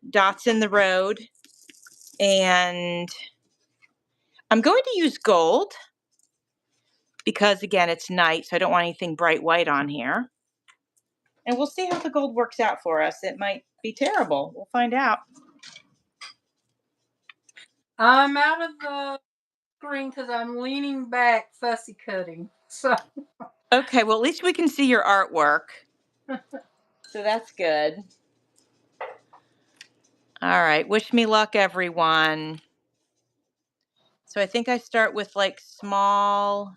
dots in the road, and I'm going to use gold because again, it's night, so I don't want anything bright white on here. And we'll see how the gold works out for us. It might be terrible. We'll find out.
I'm out of the screen because I'm leaning back, fussy cutting. So
Okay, well, at least we can see your artwork. So that's good. All right. Wish me luck, everyone. So I think I start with like small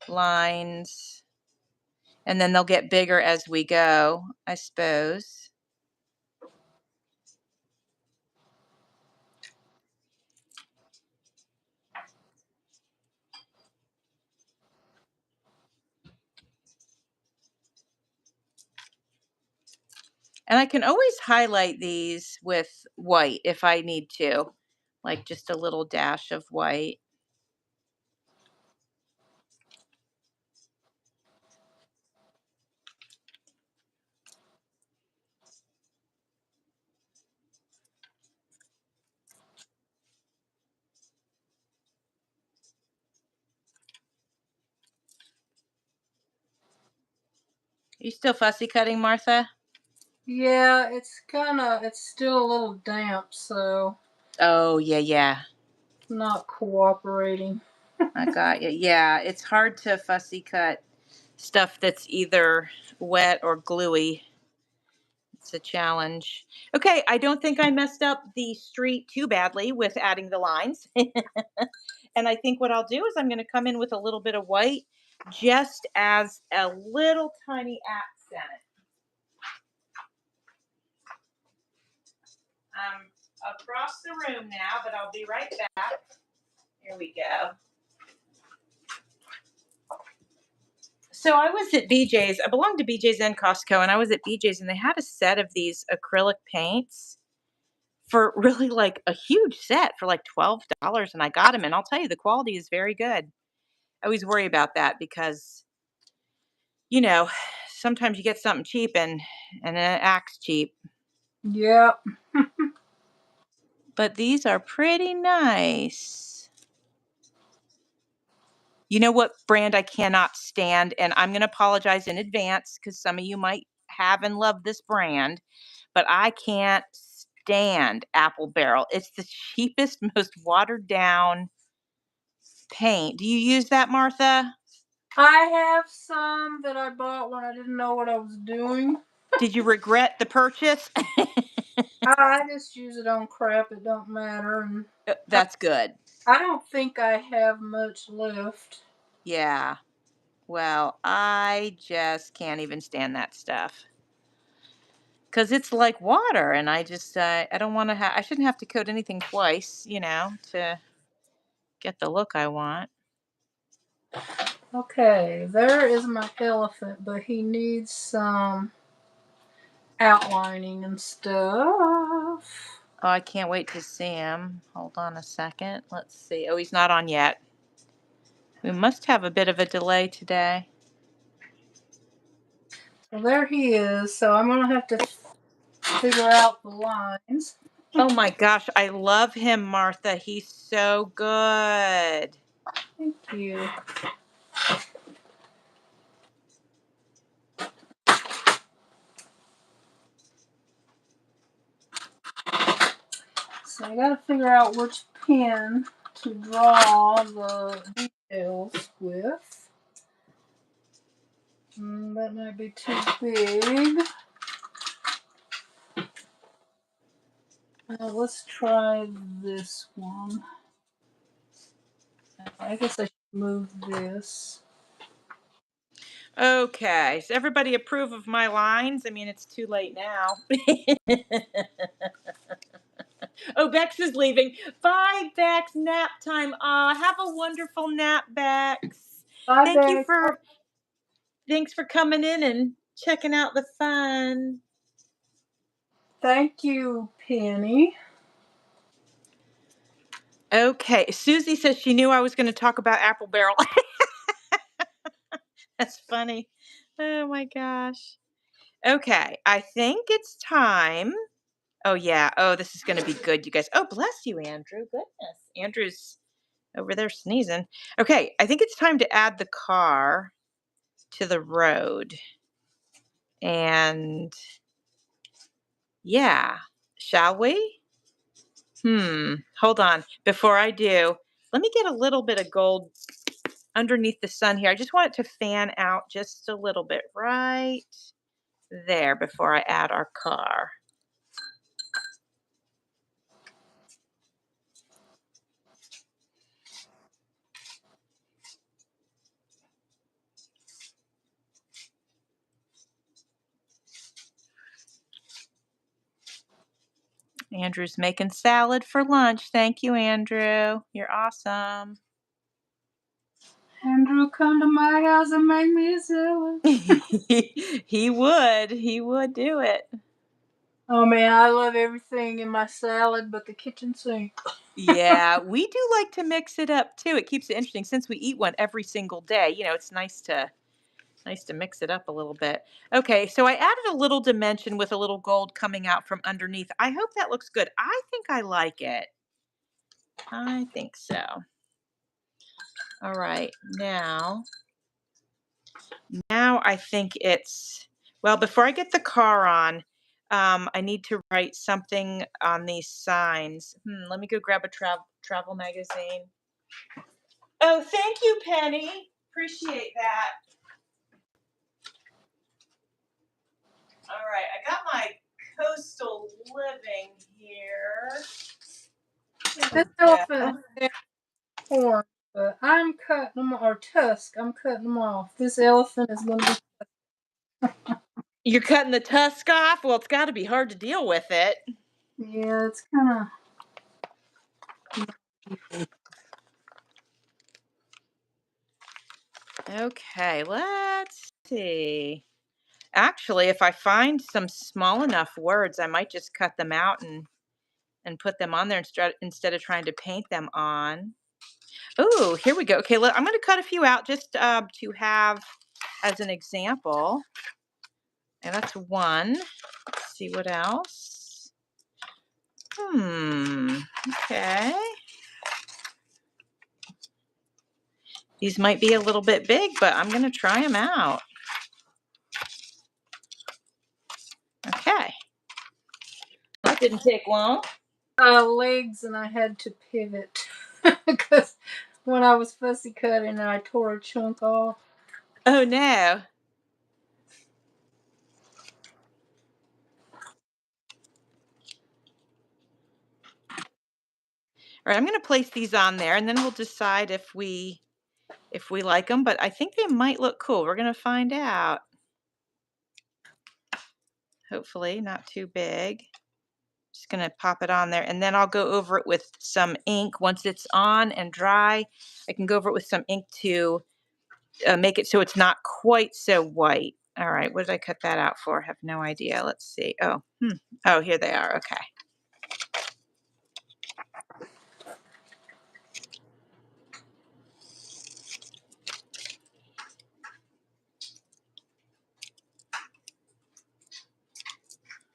lines and then they'll get bigger as we go, I suppose. And I can always highlight these with white if I need to, like just a little dash of white. You still fussy cutting, Martha?
Yeah, it's still a little damp, so
Oh, yeah, yeah.
not cooperating.
I got you. Yeah, it's hard to fussy cut stuff that's either wet or gluey. It's a challenge. Okay, I don't think I messed up the street too badly with adding the lines. And I think what I'll do is I'm going to come in with a little bit of white just as a little tiny accent. I'm across the room now, but I'll be right back. Here we go. So I was at BJ's. I belong to BJ's and Costco, and I was at BJ's, and they had a set of these acrylic paints for really like a huge set for like $12, and I got them, and I'll tell you the quality is very good. I always worry about that because you know sometimes you get something cheap and it acts cheap.
Yep.
But these are pretty nice. You know what brand I cannot stand, and I'm going to apologize in advance because some of you might have and love this brand, but I can't stand Apple Barrel. It's the cheapest, most watered down paint. Do you use that, Martha?
I have some that I bought when I didn't know what I was doing.
Did you regret the purchase?
I just use it on crap. It don't matter, and I,
That's good.
I don't think I have much left.
Yeah. Well, I just can't even stand that stuff because it's like water, and I don't want to I shouldn't have to coat anything twice, to get the look I want.
Okay, there is my elephant, but he needs some outlining and stuff.
Oh, I can't wait to see him. Hold on a second. Let's see. Oh, he's not on yet. We must have a bit of a delay today.
Well, there he is. So I'm gonna have to figure out the lines.
Oh my gosh, I love him, Martha. He's so good.
Thank you. So I gotta figure out which pen to draw the details with. That might be too big. Let's try this one. I guess I should move this.
Okay, does everybody approve of my lines? I mean, it's too late now. Oh, Bex is leaving. Bye, Bex. Nap time. Have a wonderful nap, Bex.
Bye,
Thank you
Bex.
for thanks for coming in and checking out the fun.
Thank you, Penny.
Okay, Susie says she knew I was going to talk about Apple Barrel. That's funny. Oh my gosh. Okay, I think it's time. Oh yeah. Oh, this is going to be good, you guys. Oh, bless you, Andrew. Goodness. Andrew's over there sneezing. Okay, I think it's time to add the car to the road. And yeah, shall we? Hold on. Before I do, let me get a little bit of gold underneath the sun here. I just want it to fan out just a little bit right there before I add our car. Andrew's making salad for lunch. Thank you, Andrew. You're awesome.
Andrew, come to my house and make me a salad.
He would. He would do it.
Oh man, I love everything in my salad but the kitchen sink.
Yeah, we do like to mix it up too. It keeps it interesting since we eat one every single day. It's nice to mix it up a little bit. Okay, so I added a little dimension with a little gold coming out from underneath. I hope that looks good. I think I like it. I think so. All right, now I think it's Well, before I get the car on, I need to write something on these signs. Let me go grab a travel magazine. Oh, thank you, Penny. Appreciate that. All right, I got my coastal living here.
This elephant has horns, but I'm cutting them, or tusk. I'm cutting them off. This elephant is going to be.
You're cutting the tusk off? Well, it's got to be hard to deal with it.
Yeah, it's kind of.
Okay, let's see. Actually, if I find some small enough words, I might just cut them out and put them on there instead of trying to paint them on. Oh, here we go. Okay, I'm going to cut a few out just to have as an example. And that's one. Let's see what else. Okay. These might be a little bit big, but I'm going to try them out. Okay. That didn't take long.
Legs, and I had to pivot because when I was fussy cutting, I tore a chunk off.
Oh, no. All right, I'm going to place these on there, and then we'll decide if we like them, but I think they might look cool. We're going to find out. Hopefully not too big. Just going to pop it on there, and then I'll go over it with some ink. Once it's on and dry, I can go over it with some ink to make it so it's not quite so white. All right, what did I cut that out for? I have no idea. Let's see. Oh, oh, here they are. Okay.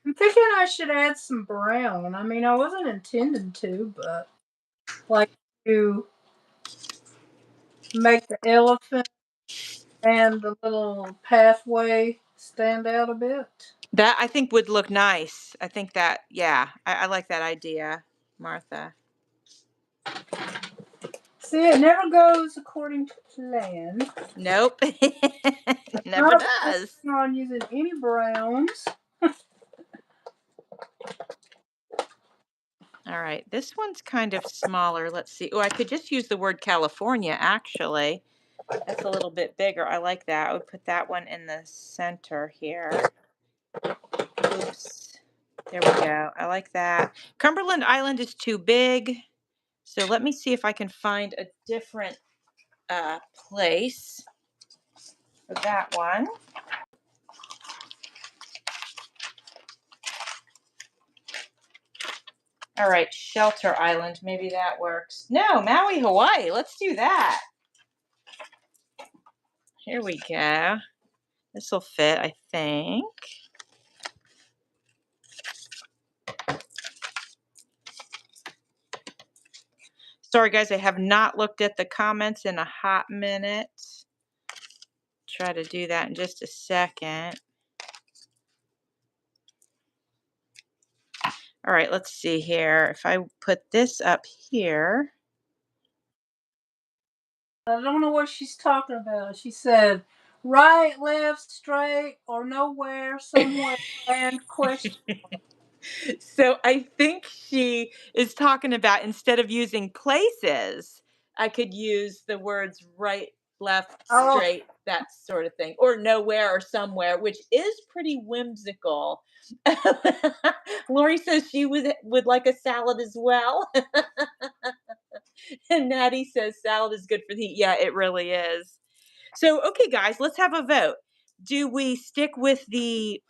I'm thinking I should add some brown. I mean, I wasn't intending to, but like to make the elephant and the little pathway stand out a bit.
That I think would look nice. I think that, yeah, I like that idea, Martha.
See, it never goes according to plan.
Nope. Never
Not
does.
on using any browns.
All right, this one's kind of smaller. Let's see. Oh, I could just use the word California, actually. That's a little bit bigger. I like that. I would put that one in the center here. Oops. There we go. I like that. Cumberland Island is too big. So let me see if I can find a different place for that one. All right, Shelter Island. Maybe that works. No, Maui, Hawaii. Let's do that. Here we go. This will fit, I think. Sorry, guys, I have not looked at the comments in a hot minute. Try to do that in just a second. All right, let's see here. If I put this up here.
I don't know what she's talking about. She said, right, left, straight, or nowhere, somewhere, and question.
So I think she is talking about instead of using places, I could use the words right, left,
Oh,
straight, that sort of thing, or nowhere or somewhere, which is pretty whimsical. Lori says she would like a salad as well. And Natty says salad is good for the heat. Yeah, it really is. So, okay, guys, let's have a vote. Do we stick with the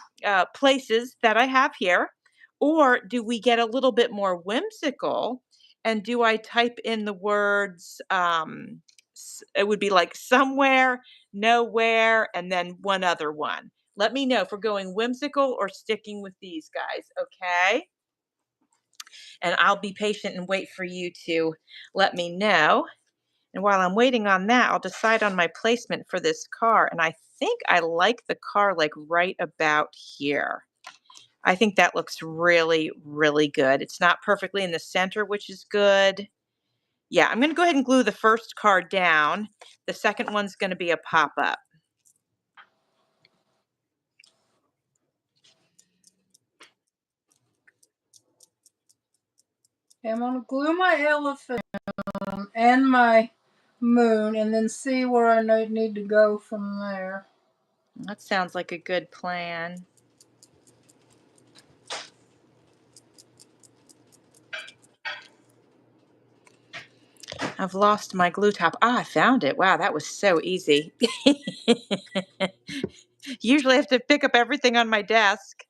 places that I have here, or do we get a little bit more whimsical? And do I type in the words? It would be like somewhere, nowhere, and then one other one. Let me know if we're going whimsical or sticking with these guys, okay? And I'll be patient and wait for you to let me know. And while I'm waiting on that, I'll decide on my placement for this car. And I think I like the car like right about here. I think that looks really, really good. It's not perfectly in the center, which is good. Yeah, I'm going to go ahead and glue the first card down. The second one's going to be a pop-up.
I'm going to glue my elephant and my moon and then see where I need to go from there.
That sounds like a good plan. I've lost my glue top. Ah, I found it. Wow, that was so easy. Usually I have to pick up everything on my desk.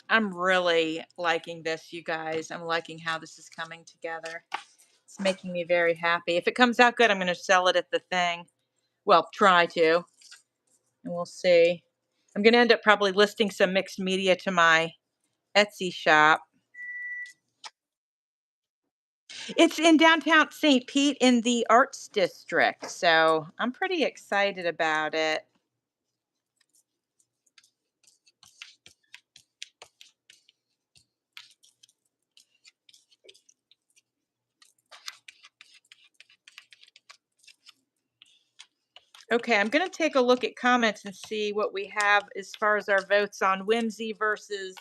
I'm really liking this, you guys. I'm liking how this is coming together. It's making me very happy. If it comes out good, I'm going to sell it at the thing. Well, try to, and we'll see. I'm going to end up probably listing some mixed media to my Etsy shop. It's in downtown St. Pete in the Arts District, so I'm pretty excited about it. Okay, I'm going to take a look at comments and see what we have as far as our votes on whimsy versus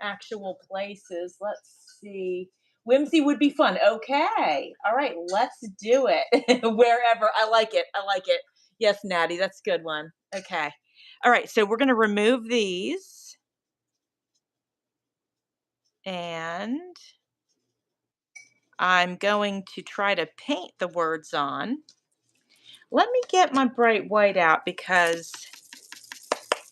actual places. Let's see. Whimsy would be fun. Okay. All right, let's do it. Wherever. I like it. I like it. Yes, Natty, that's a good one. Okay. All right, so we're going to remove these. And I'm going to try to paint the words on. Let me get my bright white out because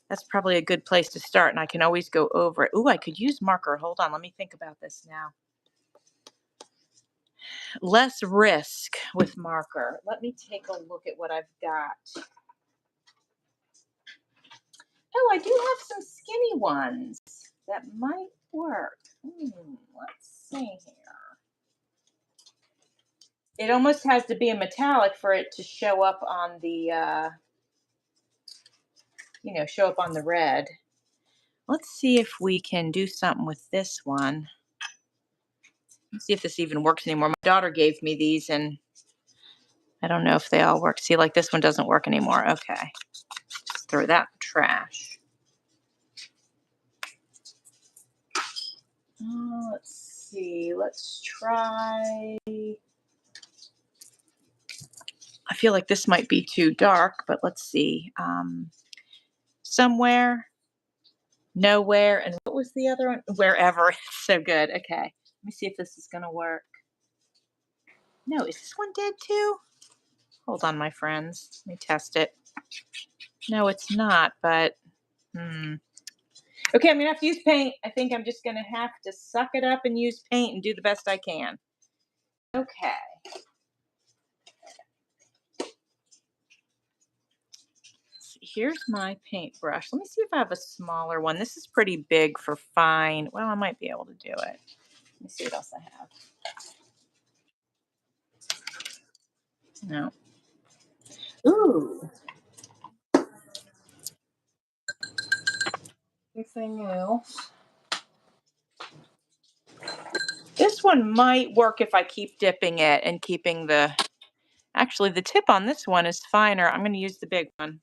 that's probably a good place to start, and I can always go over it. Ooh, I could use marker. Hold on, let me think about this now. Less risk with marker. Let me take a look at what I've got. Oh, I do have some skinny ones that might work. Let's see here. It almost has to be a metallic for it to show up on the, show up on the red. Let's see if we can do something with this one. Let's see if this even works anymore. My daughter gave me these, and I don't know if they all work. See, like this one doesn't work anymore. Okay. Just throw that in the trash. Let's see. Let's try. I feel like this might be too dark, but let's see. Somewhere, nowhere, and what was the other one? Wherever. So good. Okay. Let me see if this is going to work. No, is this one dead too? Hold on, my friends. Let me test it. No, it's not, but okay, I'm gonna have to use paint. I think I'm just gonna have to suck it up and use paint and do the best I can. Okay. Here's my paintbrush. Let me see if I have a smaller one. This is pretty big for fine. Well, I might be able to do it. Let me see what else I have. No. Ooh.
Anything else?
This one might work if I keep dipping it and keeping the. Actually, the tip on this one is finer. I'm going to use the big one.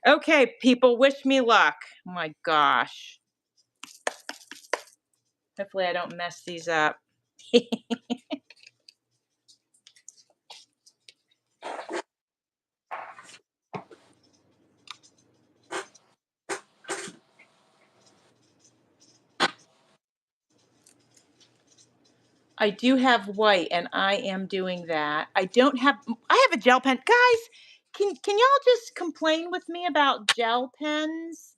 Okay, people, wish me luck. Oh my gosh. Hopefully, I don't mess these up. I do have white, and I am doing that. I don't have. I have a gel pen, guys. Can y'all just complain with me about gel pens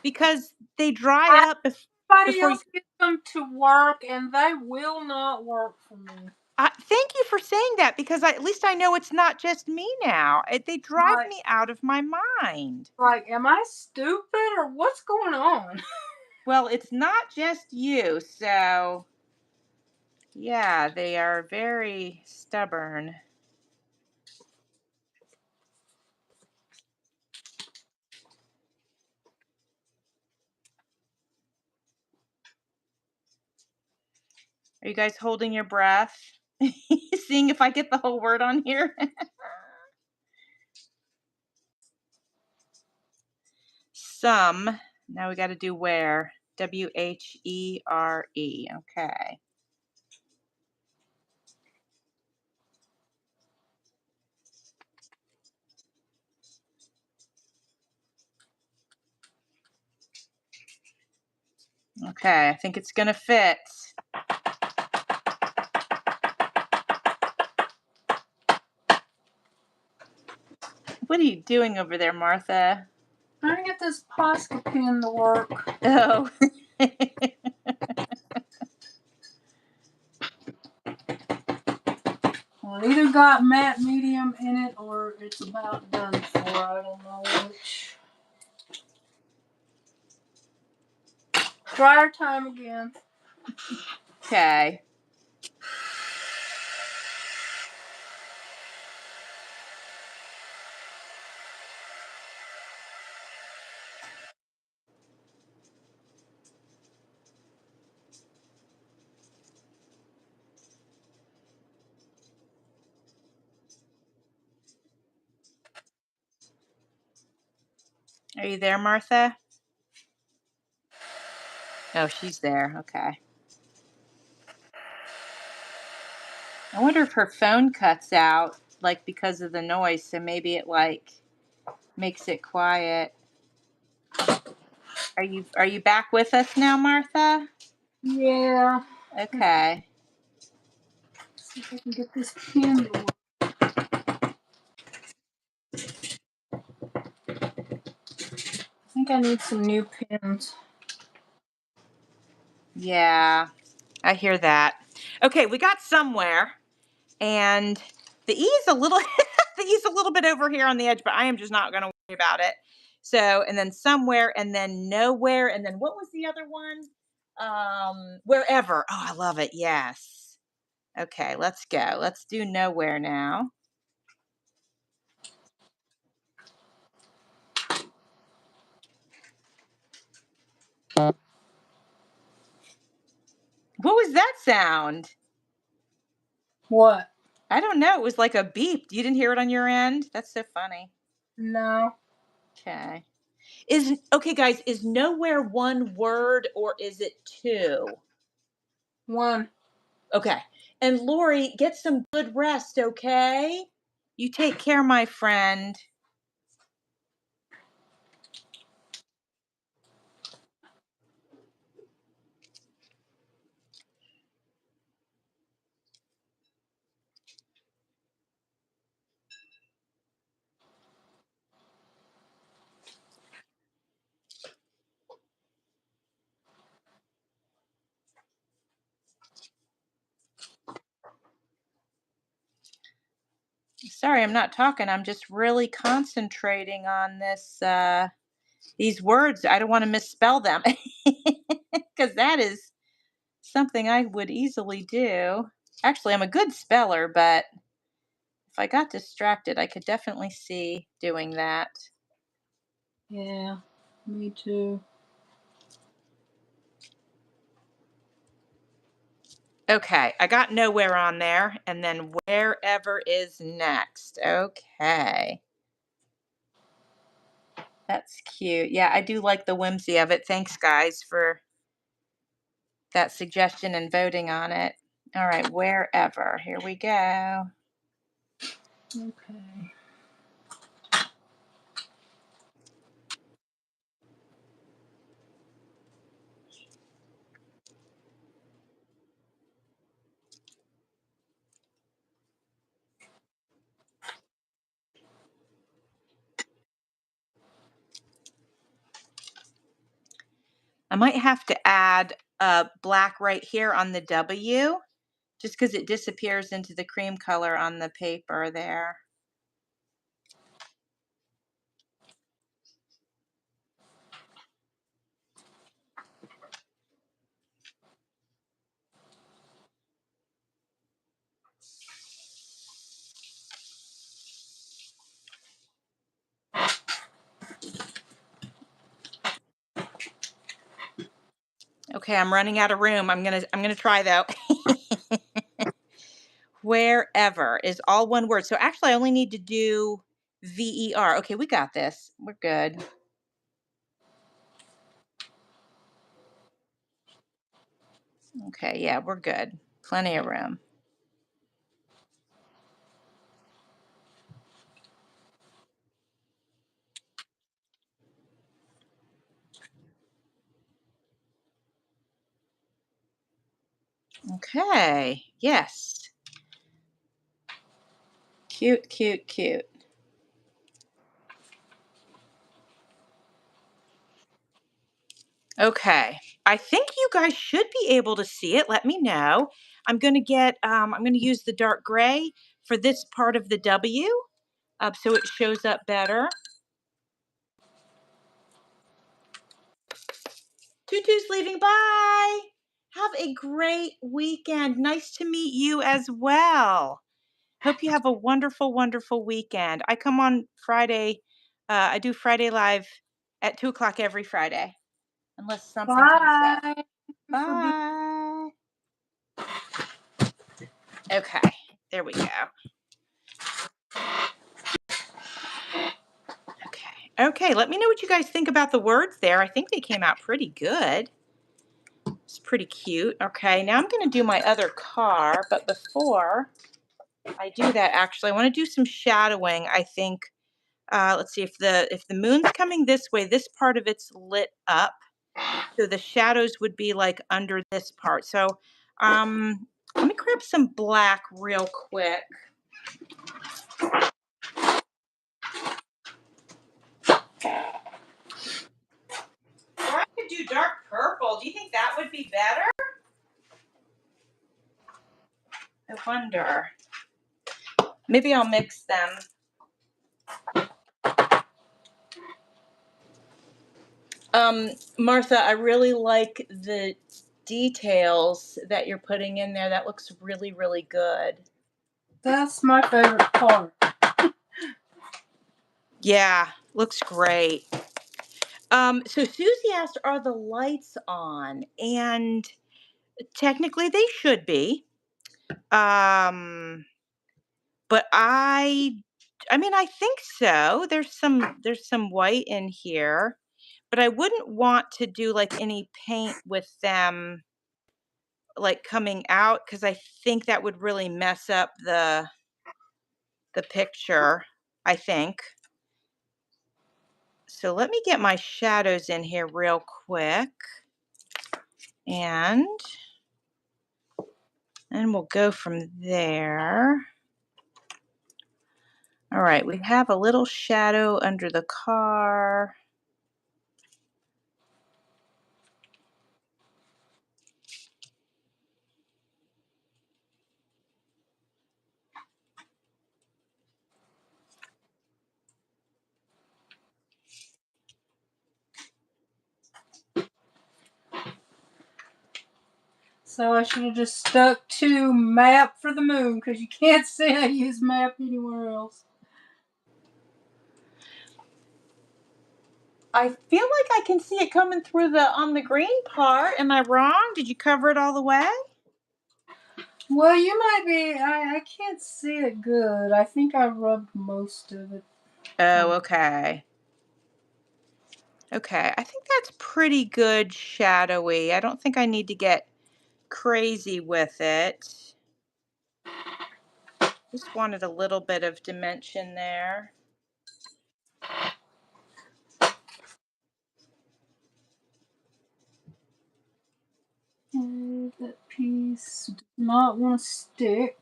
because they dry up
Everybody
before you.
else gets them to work, and they will not work for me.
Thank you for saying that because at least I know it's not just me now. They drive
Like,
me out of my mind.
am I stupid or what's going on?
Well, it's not just you, so yeah, they are very stubborn. Are you guys holding your breath? Seeing if I get the whole word on here? Some. Now we got to do where. Where. Okay. Okay, I think it's going to fit. What are you doing over there, Martha?
Trying to get this Posca pen to work.
Oh.
Well, it either got matte medium in it or it's about done for. I don't know which. Dryer time again.
Okay. Are you there, Martha? Oh, she's there. Okay. I wonder if her phone cuts out, like because of the noise, so maybe it like makes it quiet. Are you back with us now, Martha?
Yeah.
Okay.
See if I can get this pen to work. I think I need some new pens.
Yeah, I hear that. Okay, we got somewhere, and the E is a little the E's a little bit over here on the edge, but I am just not going to worry about it. So, and then somewhere, and then nowhere, and then what was the other one? Wherever. Oh, I love it. Yes. Okay, let's go. Let's do nowhere now. What was that sound?
What?
I don't know. It was like a beep. You didn't hear it on your end? That's so funny.
No.
Okay. Okay, guys, is nowhere one word or is it two?
One.
Okay. And Lori, get some good rest, okay? You take care, my friend. Sorry, I'm not talking. I'm just really concentrating on these words. I don't want to misspell them because that is something I would easily do. Actually, I'm a good speller, but if I got distracted, I could definitely see doing that.
Yeah. Me too.
Okay, I got nowhere on there, and then wherever is next. Okay. That's cute. Yeah, I do like the whimsy of it. Thanks, guys, for that suggestion and voting on it. All right, wherever. Here we go.
Okay.
I might have to add a black right here on the W, just because it disappears into the cream color on the paper there. Okay, I'm running out of room. I'm gonna try though. Wherever is all one word. So actually I only need to do VER. Okay, we got this. We're good. Okay, yeah, we're good. Plenty of room. Okay, yes. Cute, cute, cute. Okay, I think you guys should be able to see it. Let me know. I'm gonna use the dark gray for this part of the W, so it shows up better. Tutu's leaving. Bye. Have a great weekend. Nice to meet you as well. Hope you have a wonderful, wonderful weekend. I come on Friday. I do Friday Live at 2 o'clock every Friday, unless something comes up.
Bye. Thank you for being.
Bye. Okay, there we go. Okay. Okay, let me know what you guys think about the words there. I think they came out pretty good. It's pretty cute. Okay, now I'm going to do my other car, but before I do that, actually, I want to do some shadowing. I think. Let's see if the moon's coming this way. This part of it's lit up, so the shadows would be like under this part. So, let me grab some black real quick. Or I could do dark purple. Do you think that would be better? I wonder. Maybe I'll mix them. Martha, I really like the details that you're putting in there. That looks really, really good.
That's my favorite part.
Yeah, looks great. So Susie asked, are the lights on? And technically they should be. But I mean, I think so. There's some white in here, but I wouldn't want to do like any paint with them like coming out because I think that would really mess up the picture, I think. So let me get my shadows in here real quick. And we'll go from there. All right, we have a little shadow under the car.
So I should have just stuck to map for the moon because you can't say I use map anywhere else.
I feel like I can see it coming through on the green part. Am I wrong? Did you cover it all the way?
Well, you might be. I can't see it good. I think I rubbed most of it.
Oh, okay. Okay, I think that's pretty good shadowy. I don't think I need to get crazy with it. Just wanted a little bit of dimension there.
That piece does not want to stick.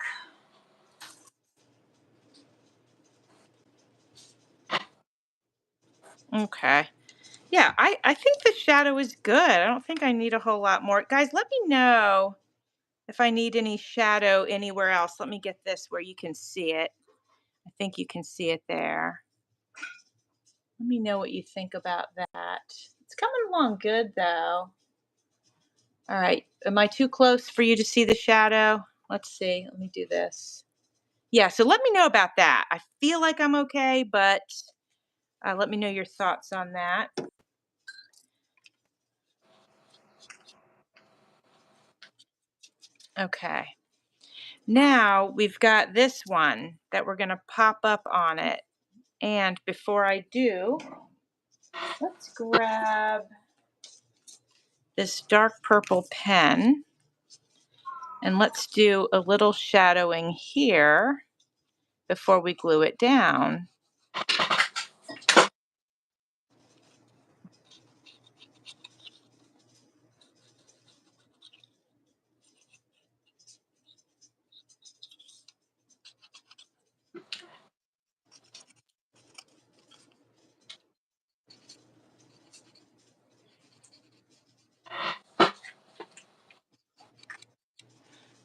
Okay. Yeah, I think the shadow is good. I don't think I need a whole lot more. Guys, let me know if I need any shadow anywhere else. Let me get this where you can see it. I think you can see it there. Let me know what you think about that. It's coming along good though. All right. Am I too close for you to see the shadow? Let's see. Let me do this. Yeah, so let me know about that. I feel like I'm okay, but let me know your thoughts on that. Okay. Now we've got this one that we're going to pop up on it. And before I do, let's grab this dark purple pen and let's do a little shadowing here before we glue it down.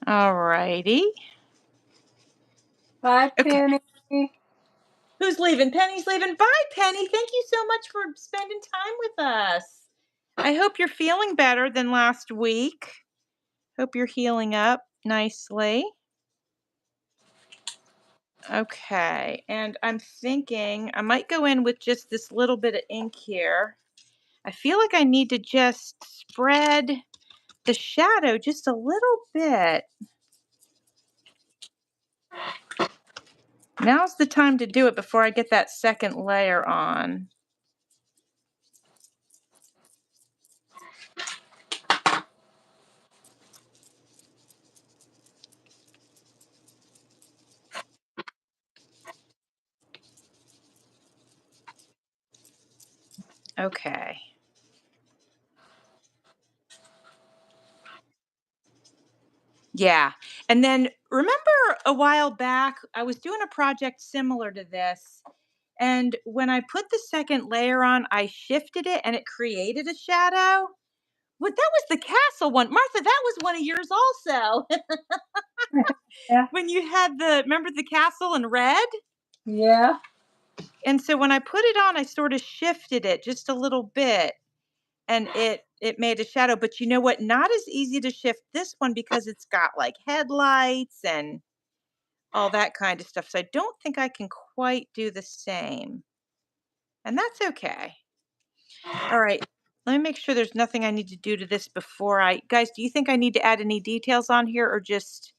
All righty.
Bye,
Okay.
Penny.
Who's leaving? Penny's leaving. Bye, Penny. Thank you so much for spending time with us. I hope you're feeling better than last week. Hope you're healing up nicely. Okay, and I'm thinking I might go in with just this little bit of ink here. I feel like I need to just spread the shadow just a little bit. Now's the time to do it before I get that second layer on. Okay. Yeah. And then remember a while back, I was doing a project similar to this. And when I put the second layer on, I shifted it and it created a shadow. What that was the castle one. Martha, that was one of yours also.
Yeah.
When you had remember the castle in red?
Yeah.
And so when I put it on, I sort of shifted it just a little bit and it made a shadow. But you know what? Not as easy to shift this one because it's got like headlights and all that kind of stuff. So I don't think I can quite do the same. And that's okay. All right. Let me make sure there's nothing I need to do to this before guys, do you think I need to add any details on here or just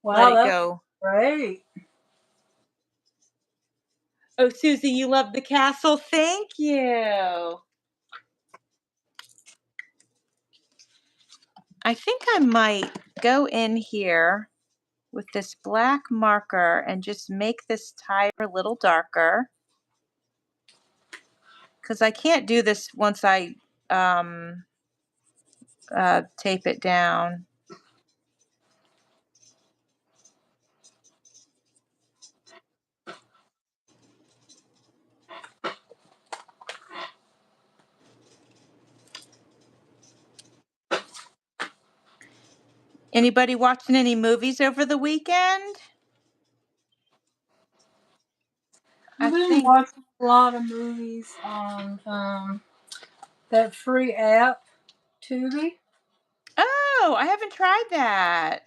let
Wow,
it
that's
go?
great.
Oh, Susie, you love the castle. Thank you. I think I might go in here with this black marker and just make this tire a little darker because I can't do this once I um, tape it down. Anybody watching any movies over the weekend? I
I've been
think.
watching a lot of movies on that free app, Tubi.
Oh, I haven't tried that.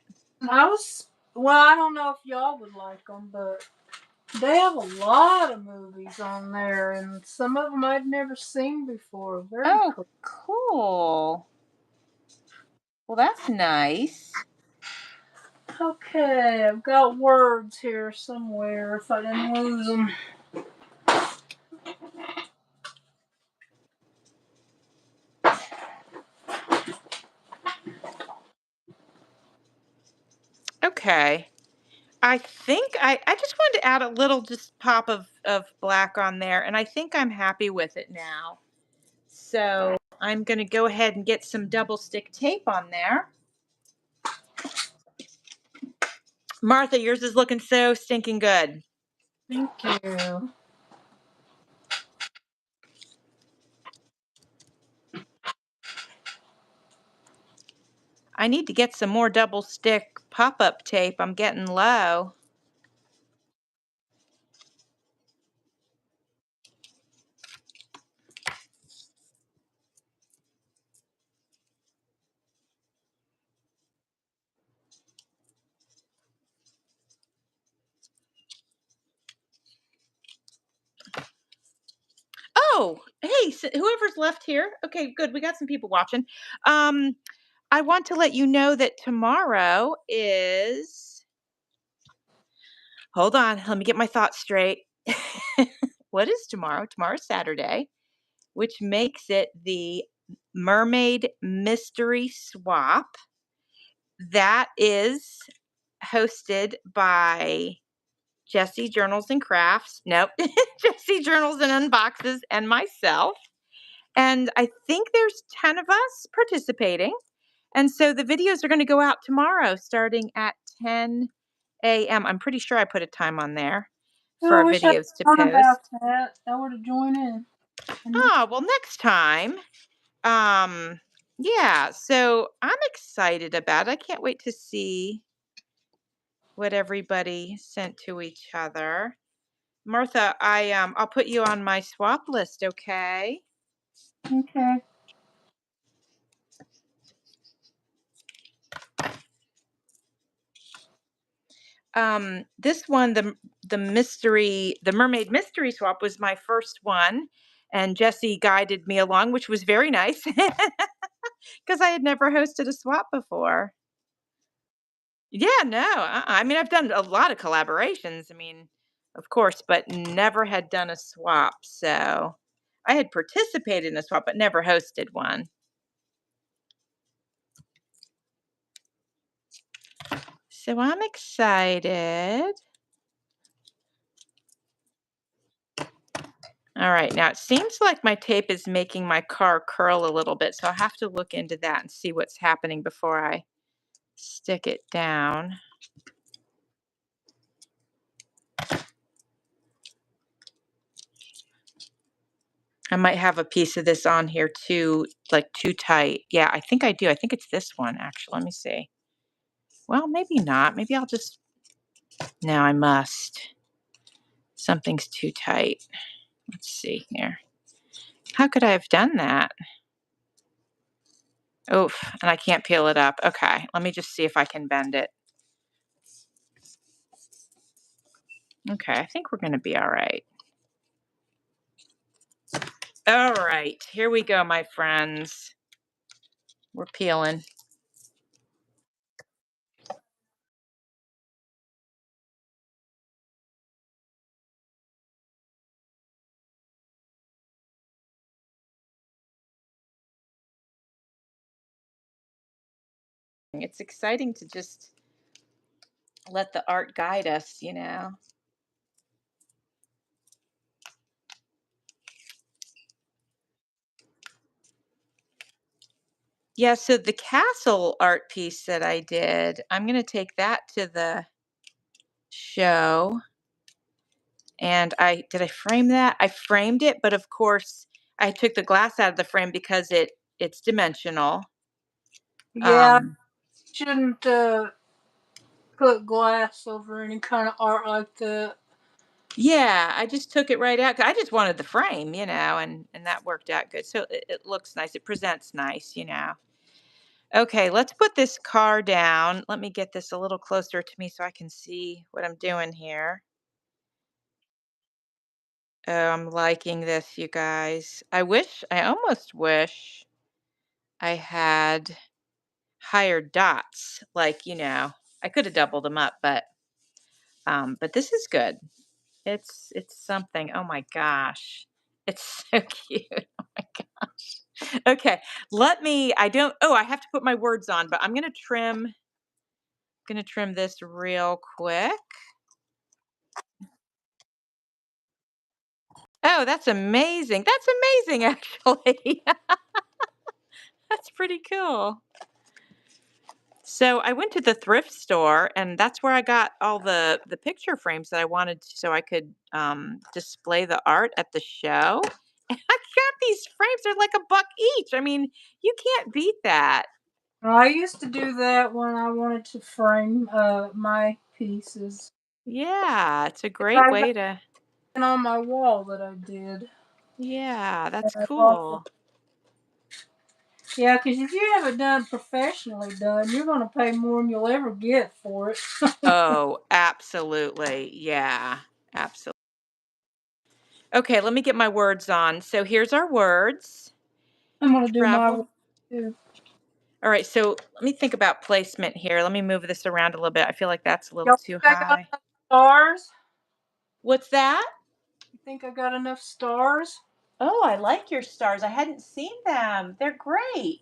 I was well. I don't know if y'all would like them, but they have a lot of movies on there, and some of them I'd never seen before. Very
Oh,
cool.
cool. Well, that's nice.
Okay, I've got words here somewhere if I didn't lose them.
Okay. I think I just wanted to add a little just pop of black on there, and I think I'm happy with it now. So I'm going to go ahead and get some double stick tape on there. Martha, yours is looking so stinking good.
Thank you.
I need to get some more double stick pop-up tape. I'm getting low. Oh, hey, whoever's left here. Okay, good. We got some people watching. Um, I want to let you know that tomorrow is hold on, let me get my thoughts straight. What is tomorrow? Tomorrow's Saturday, which makes it the Mermaid Mystery Swap. That is hosted by Jessie Journals and Crafts. Nope, Jessie Journals and Unboxes and myself. And I think there's 10 of us participating. And so the videos are going to go out tomorrow starting at 10 a.m. I'm pretty sure I put a time on there
Oh,
for
I
our
wish I'd
videos to
known about
post.
that. I would have joined in.
Oh, well, next time. Um, yeah, so I'm excited about it. I can't wait to see what everybody sent to each other. Martha, I'll put you on my swap list, okay?
Okay.
This one, the Mermaid Mystery Swap was my first one, and Jessie guided me along, which was very nice because I had never hosted a swap before. Yeah, no, I mean, I've done a lot of collaborations, I mean, of course, but never had done a swap, so I had participated in a swap, but never hosted one. So I'm excited. All right, now it seems like my tape is making my car curl a little bit, so I'll have to look into that and see what's happening before I stick it down. I might have a piece of this on here too, like too tight. Yeah, I think I do. I think it's this one, actually. Let me see. Well, maybe not. Maybe I'll just, no, I must. Something's too tight. Let's see here. How could I have done that? Oof, and I can't peel it up. Okay, let me just see if I can bend it. Okay, I think we're going to be all right. All right, here we go, my friends. We're peeling. It's exciting to just let the art guide us, you know. Yeah, so the castle art piece that I did, I'm going to take that to the show. And I frame that? I framed it, but of course I took the glass out of the frame because it's dimensional.
Yeah,
Um,
shouldn't put glass over any kind of art like that.
yeah, I just took it right out. 'Cause I just wanted the frame, you know, and that worked out good. So it looks nice. It presents nice, you know. Okay, let's put this car down. Let me get this a little closer to me so I can see what I'm doing here. Oh, I'm liking this, you guys. I almost wish I had higher dots. Like, you know, I could have doubled them up, but this is good. It's something. Oh my gosh. It's so cute. Oh my gosh. Okay, I have to put my words on, but I'm gonna trim this real quick. Oh, that's amazing. That's amazing, actually. That's pretty cool. So I went to the thrift store, and that's where I got all the picture frames that I wanted so I could display the art at the show. And I got these frames. They're like $1 each. I mean, you can't beat that.
I used to do that when I wanted to frame my pieces.
Yeah, it's a great
I got
way to.
it on my wall that I did.
Yeah, that's
I bought the
cool.
Yeah, because if you have it done professionally done, you're going to pay more than you'll ever get for it.
Oh, absolutely. Yeah, absolutely. Okay, let me get my words on. So here's our words.
I'm going to do my work
Travel.
too.
All right, so let me think about placement here. Let me move this around a little bit. I feel like that's a little
Y'all
too
think I got
high.
enough stars?
What's that?
You think I got enough stars?
Oh, I like your stars. I hadn't seen them. They're great.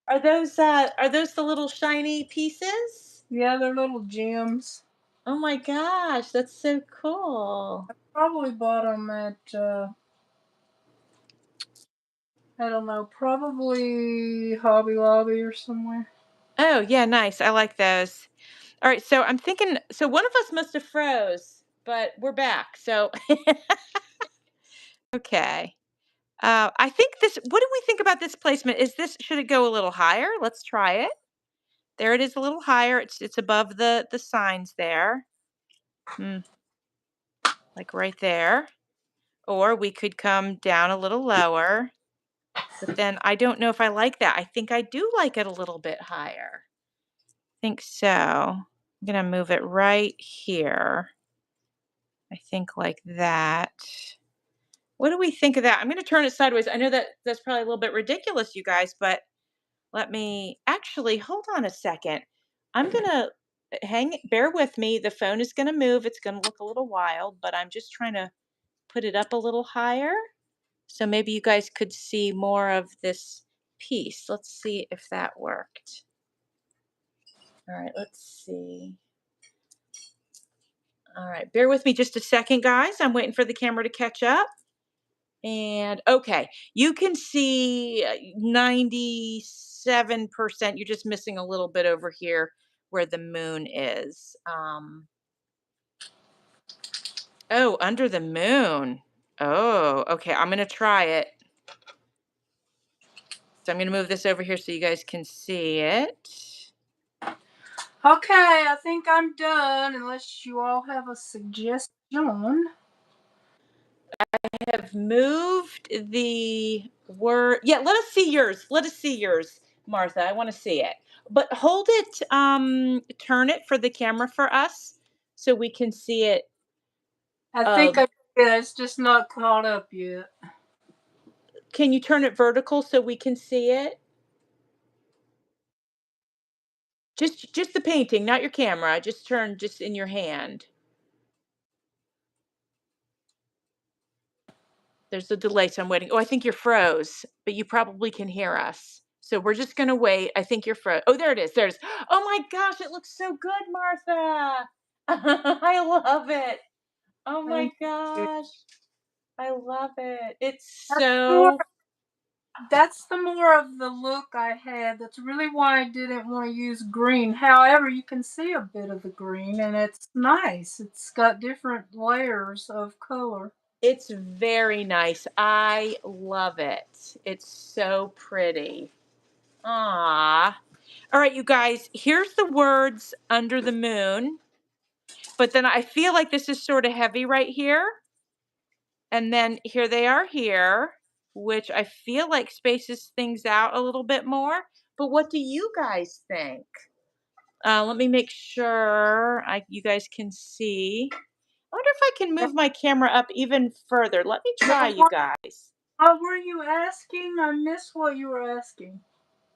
Are those the little shiny pieces?
Yeah, they're little gems.
Oh my gosh, that's so cool.
Probably bought them I don't know, probably Hobby Lobby or somewhere.
Oh, yeah, nice. I like those. All right, so I'm thinking so one of us must have froze, but we're back. So okay. I think this what do we think about this placement? Is this should it go a little higher? Let's try it. There it is a little higher. It's above the signs there. Hmm, like right there. Or we could come down a little lower. But then I don't know if I like that. I think I do like it a little bit higher. Think so. I'm gonna move it right here. I think like that. What do we think of that? I'm gonna turn it sideways. I know that that's probably a little bit ridiculous, you guys, but let me actually hold on a second. I'm gonna bear with me. The phone is gonna move. It's gonna look a little wild, but I'm just trying to put it up a little higher. So maybe you guys could see more of this piece. Let's see if that worked. All right, let's see. All right, bear with me just a second, guys. I'm waiting for the camera to catch up. And okay, you can see 97%. You're just missing a little bit over here where the moon is. Oh, under the moon. Oh, okay. I'm going to try it. So I'm going to move this over here so you guys can see it.
Okay, I think I'm done unless you all have a suggestion.
Have moved the word. Yeah, let us see yours. Let us see yours, Martha. I want to see it. But hold it, turn it for the camera for us so we can see it.
I think
Uh,
I did. It's just not caught up yet.
can you turn it vertical so we can see it? Just the painting, not your camera. Just turn just in your hand. There's a delay, so I'm waiting. Oh, I think you're froze, but you probably can hear us. So we're just gonna wait. I think you're froze. Oh, there it is. There's. Oh my gosh, it looks so good, Martha. I love it. Oh my
Thank you.
gosh, I love it. It's
That's more
so.
that's the more of the look I had. That's really why I didn't want to use green. However, you can see a bit of the green and it's nice. It's got different layers of color.
It's very nice. I love it. It's so pretty. Ah. All right, you guys. Here's the words under the moon. But then I feel like this is sort of heavy right here. And then here they are here, which I feel like spaces things out a little bit more. But what do you guys think? Let me make sure you guys can see. I wonder if I can
And
move my camera up even further. Let me try,
now,
you guys.
what were you asking? I missed what you were asking.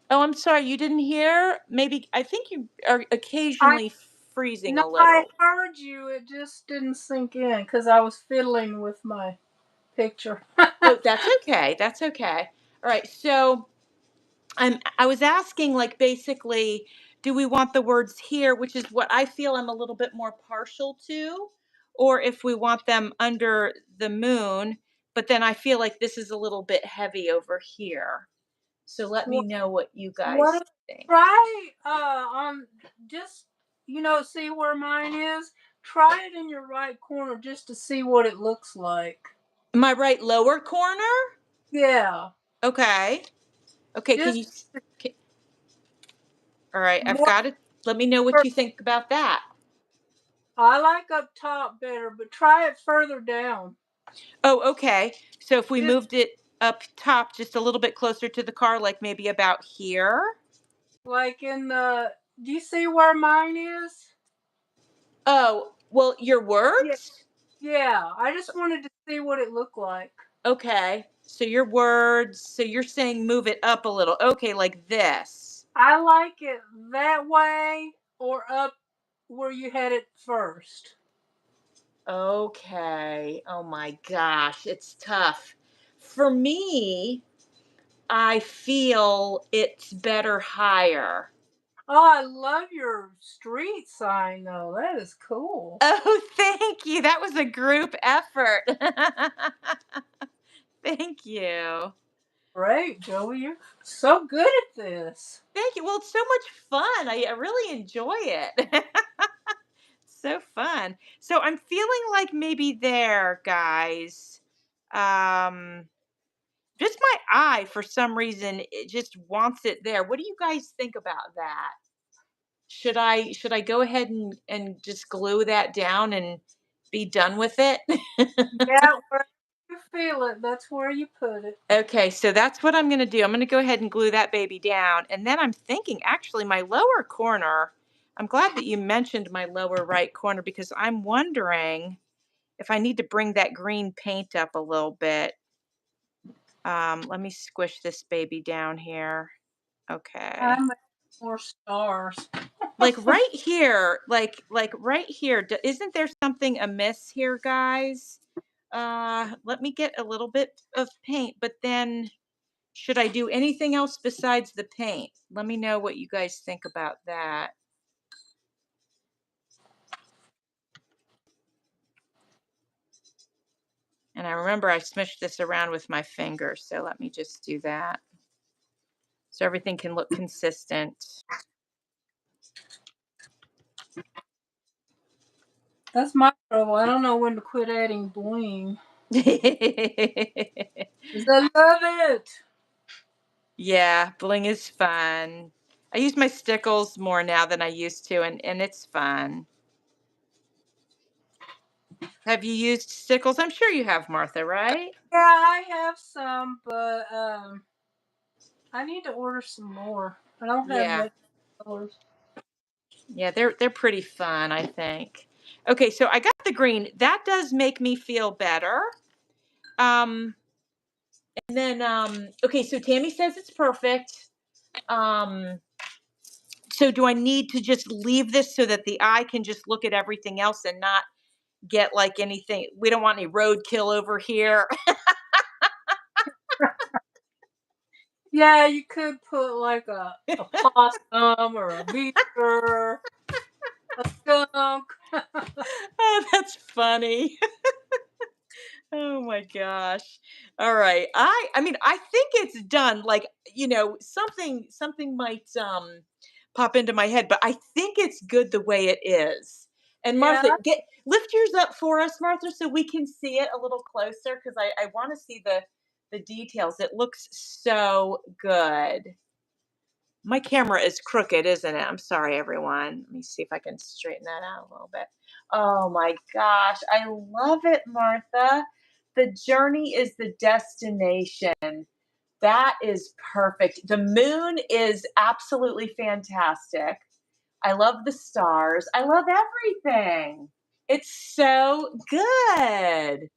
Oh, I'm sorry, you didn't hear? Maybe I think you are
I
occasionally freezing
No,
a
I
little.
heard you. It just didn't sink in because I was fiddling with my picture.
Oh, that's okay. That's okay. All right. So I was asking, like, basically, do we want the words here, which is what I feel I'm a little bit more partial to, or if we want them under the moon, but then I feel like this is a little bit heavy over here. So let me
What?
know what you guys
What?
think.
Try just see where mine is. Try it in your right corner just to see what it looks like.
My right lower corner?
Yeah,
Okay. Okay, can
just
you all right, I've
more.
got it. Let me know what you think about that.
I like up top better, but try it further down.
Oh, okay. So if we
Just
moved it up top just a little bit closer to the car, like maybe about here.
like in the. Do you see where mine is?
Oh, well, your
Yeah,
words?
yeah. I just wanted to see what it looked like.
Okay. So your words, so you're saying move it up a little. Okay, like this.
I like it that way or up where you had it first.
Okay. Oh my gosh, it's tough. For me, I feel it's better higher.
Oh, I love your street sign though. That is cool.
Oh, thank you. That was a group effort. Thank you.
Great, Joey. You're so good at this.
Thank you. Well, it's so much fun. I really enjoy it. So fun. So I'm feeling like maybe there, guys. Um, just my eye for some reason it just wants it there. What do you guys think about that? Should I go ahead and just glue that down and be done with it?
Yeah, where you feel it, that's where you put it.
Okay, so that's what I'm going to do. I'm going to go ahead and glue that baby down. And then I'm thinking actually my lower corner, I'm glad that you mentioned my lower right corner because I'm wondering if I need to bring that green paint up a little bit. Let me squish this baby down here. Okay.
I make more stars.
Like right here, like right here. Isn't there something amiss here, guys? Let me get a little bit of paint, but then should I do anything else besides the paint? Let me know what you guys think about that. And I remember I smushed this around with my finger, so let me just do that. So everything can look consistent.
That's my trouble. I don't know when to quit adding bling. 'Cause I love it.
Yeah, bling is fun. I use my stickles more now than I used to, and it's fun. Have you used stickles? I'm sure you have, Martha, right?
Yeah, I have some, but I need to order some more. I don't have
Yeah.
much colors.
Yeah, they're pretty fun, I think. Okay, so I got the green. That does make me feel better. Um, and then okay, so Tammy says it's perfect. Um, so do I need to just leave this so that the eye can just look at everything else and not get like anything? We don't want any roadkill over here.
Yeah, you could put like a possum or a beaver, a skunk.
Oh, that's funny. Oh my gosh. All right. I mean, I think it's done. Like, something might pop into my head, but I think it's good the way it is. And Martha,
Yeah,
get lift yours up for us, Martha, so we can see it a little closer because I want to see the details. It looks so good. My camera is crooked, isn't it? I'm sorry, everyone. Let me see if I can straighten that out a little bit. Oh my gosh, I love it, Martha. The journey is the destination. That is perfect. The moon is absolutely fantastic. I love the stars. I love everything. It's so good.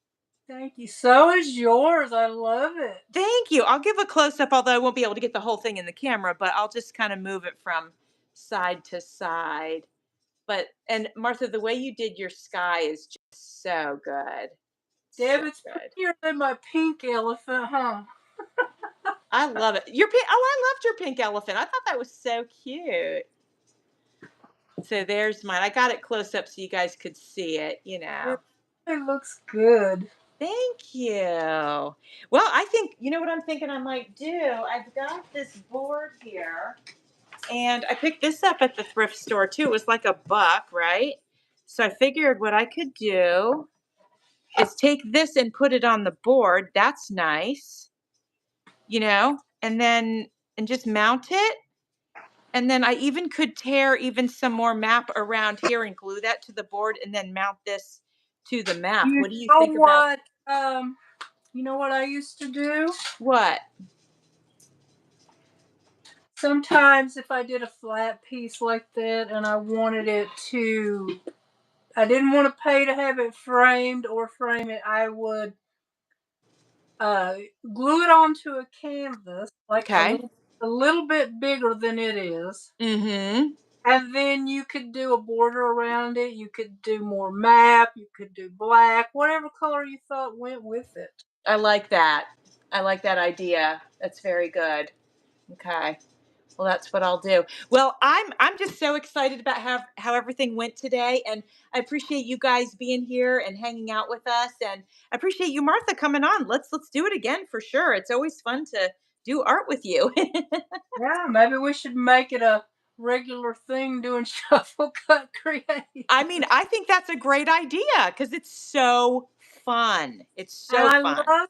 thank you. So is yours. I love it.
Thank you. I'll give a close up, although I won't be able to get the whole thing in the camera, but I'll just kind of move it from side to side. But and Martha, the way you did your sky is just so good. So
Deb, it's
good.
prettier than my pink elephant, huh?
I love it. Your pink, oh, I loved your pink elephant. I thought that was so cute. So there's mine. I got it close up so you guys could see it.
It really looks good.
Thank you. Well, I think you know what I'm thinking I might do. I've got this board here. And I picked this up at the thrift store too. It was like $1, right? So I figured what I could do is take this and put it on the board. That's nice, and then and just mount it. And then I even could tear even some more map around here and glue that to the board and then mount this to the map.
You
What do you
know
think about
what? You know what I used to do?
what?
Sometimes if I did a flat piece like that and I didn't want to pay to have it framed or frame it, I would uh, glue it onto a canvas, like a
Okay.
little a little bit bigger than it is.
Mhm.
And then you could do a border around it. You could do more map. You could do black, whatever color you thought went with it.
I like that. I like that idea. That's very good. Okay. Well, that's what I'll do. Well, I'm just so excited about how everything went today, and I appreciate you guys being here and hanging out with us, and I appreciate you, Martha, coming on. Let's do it again for sure. It's always fun to do art with you.
Yeah, maybe we should make it a regular thing doing shuffle cut create.
I mean, I think that's a great idea because it's so fun. It's
And
so fun.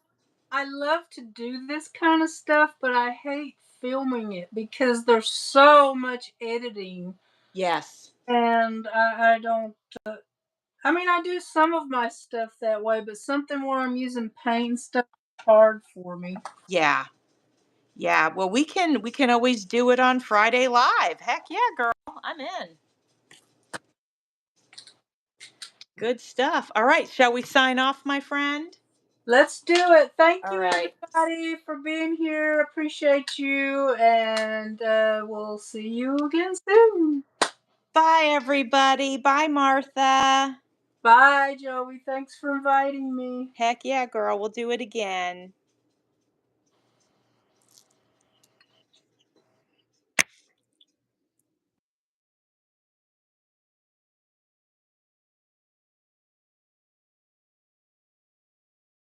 I love to do this kind of stuff, but I hate filming it because there's so much editing,
Yes.
and I don't. I mean, I do some of my stuff that way, but something where I'm using paint and stuff is hard for me.
Yeah. Yeah. Well, we can always do it on Friday Live. Heck yeah, girl. I'm in. Good stuff. All right. Shall we sign off, my friend?
Let's do it. Thank
All
you,
right.
everybody, for being here. Appreciate you, and we'll see you again soon.
Bye, everybody. Bye, Martha.
Bye, Joey. Thanks for inviting me.
Heck yeah, girl. We'll do it again.